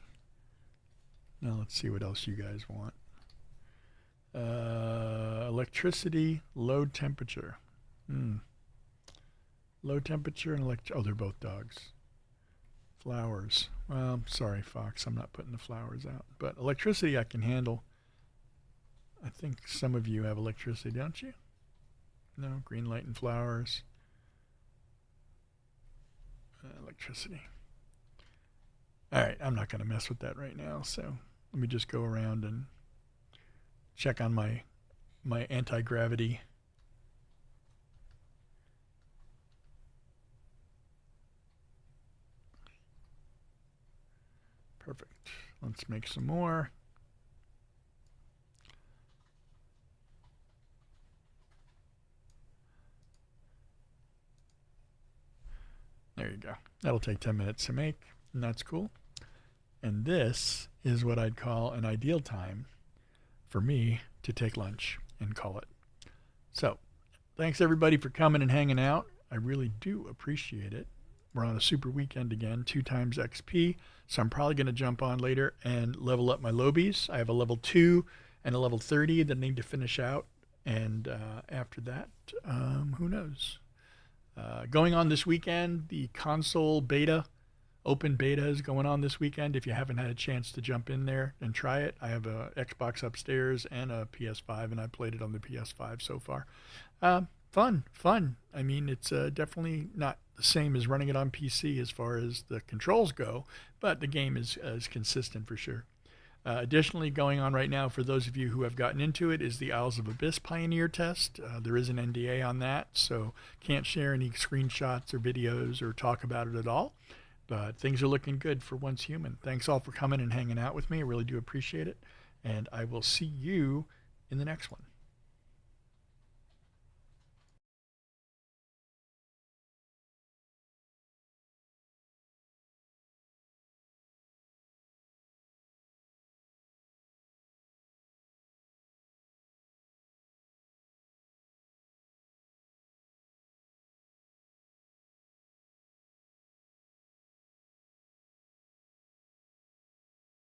Now let's see what else you guys want. Electricity, low temperature. Low temperature and oh, they're both dogs. Flowers. Well, sorry, Fox, I'm not putting the flowers out. But electricity I can handle. I think some of you have electricity, don't you? No, green light and flowers. Electricity. All right, I'm not going to mess with that right now, so let me just go around and check on my anti-gravity. Perfect. Let's make some more. There you go. That'll take 10 minutes to make, and that's cool. And this is what I'd call an ideal time for me to take lunch and call it. So, thanks everybody for coming and hanging out. I really do appreciate it. We're on a super weekend again, 2 times XP, so I'm probably going to jump on later and level up my lobies. I have a level 2 and a level 30 that need to finish out, and after that, who knows? Going on this weekend, the console beta, open beta is going on this weekend. If you haven't had a chance to jump in there and try it, I have a Xbox upstairs and a PS5, and I played it on the PS5 so far. Fun. I mean, it's definitely not the same as running it on PC as far as the controls go, but the game is consistent for sure. Additionally, going on right now for those of you who have gotten into it is the Isles of Abyss Pioneer test. There is an NDA on that, so can't share any screenshots or videos or talk about it at all. But things are looking good for Once Human. Thanks all for coming and hanging out with me. I really do appreciate it. And I will see you in the next one.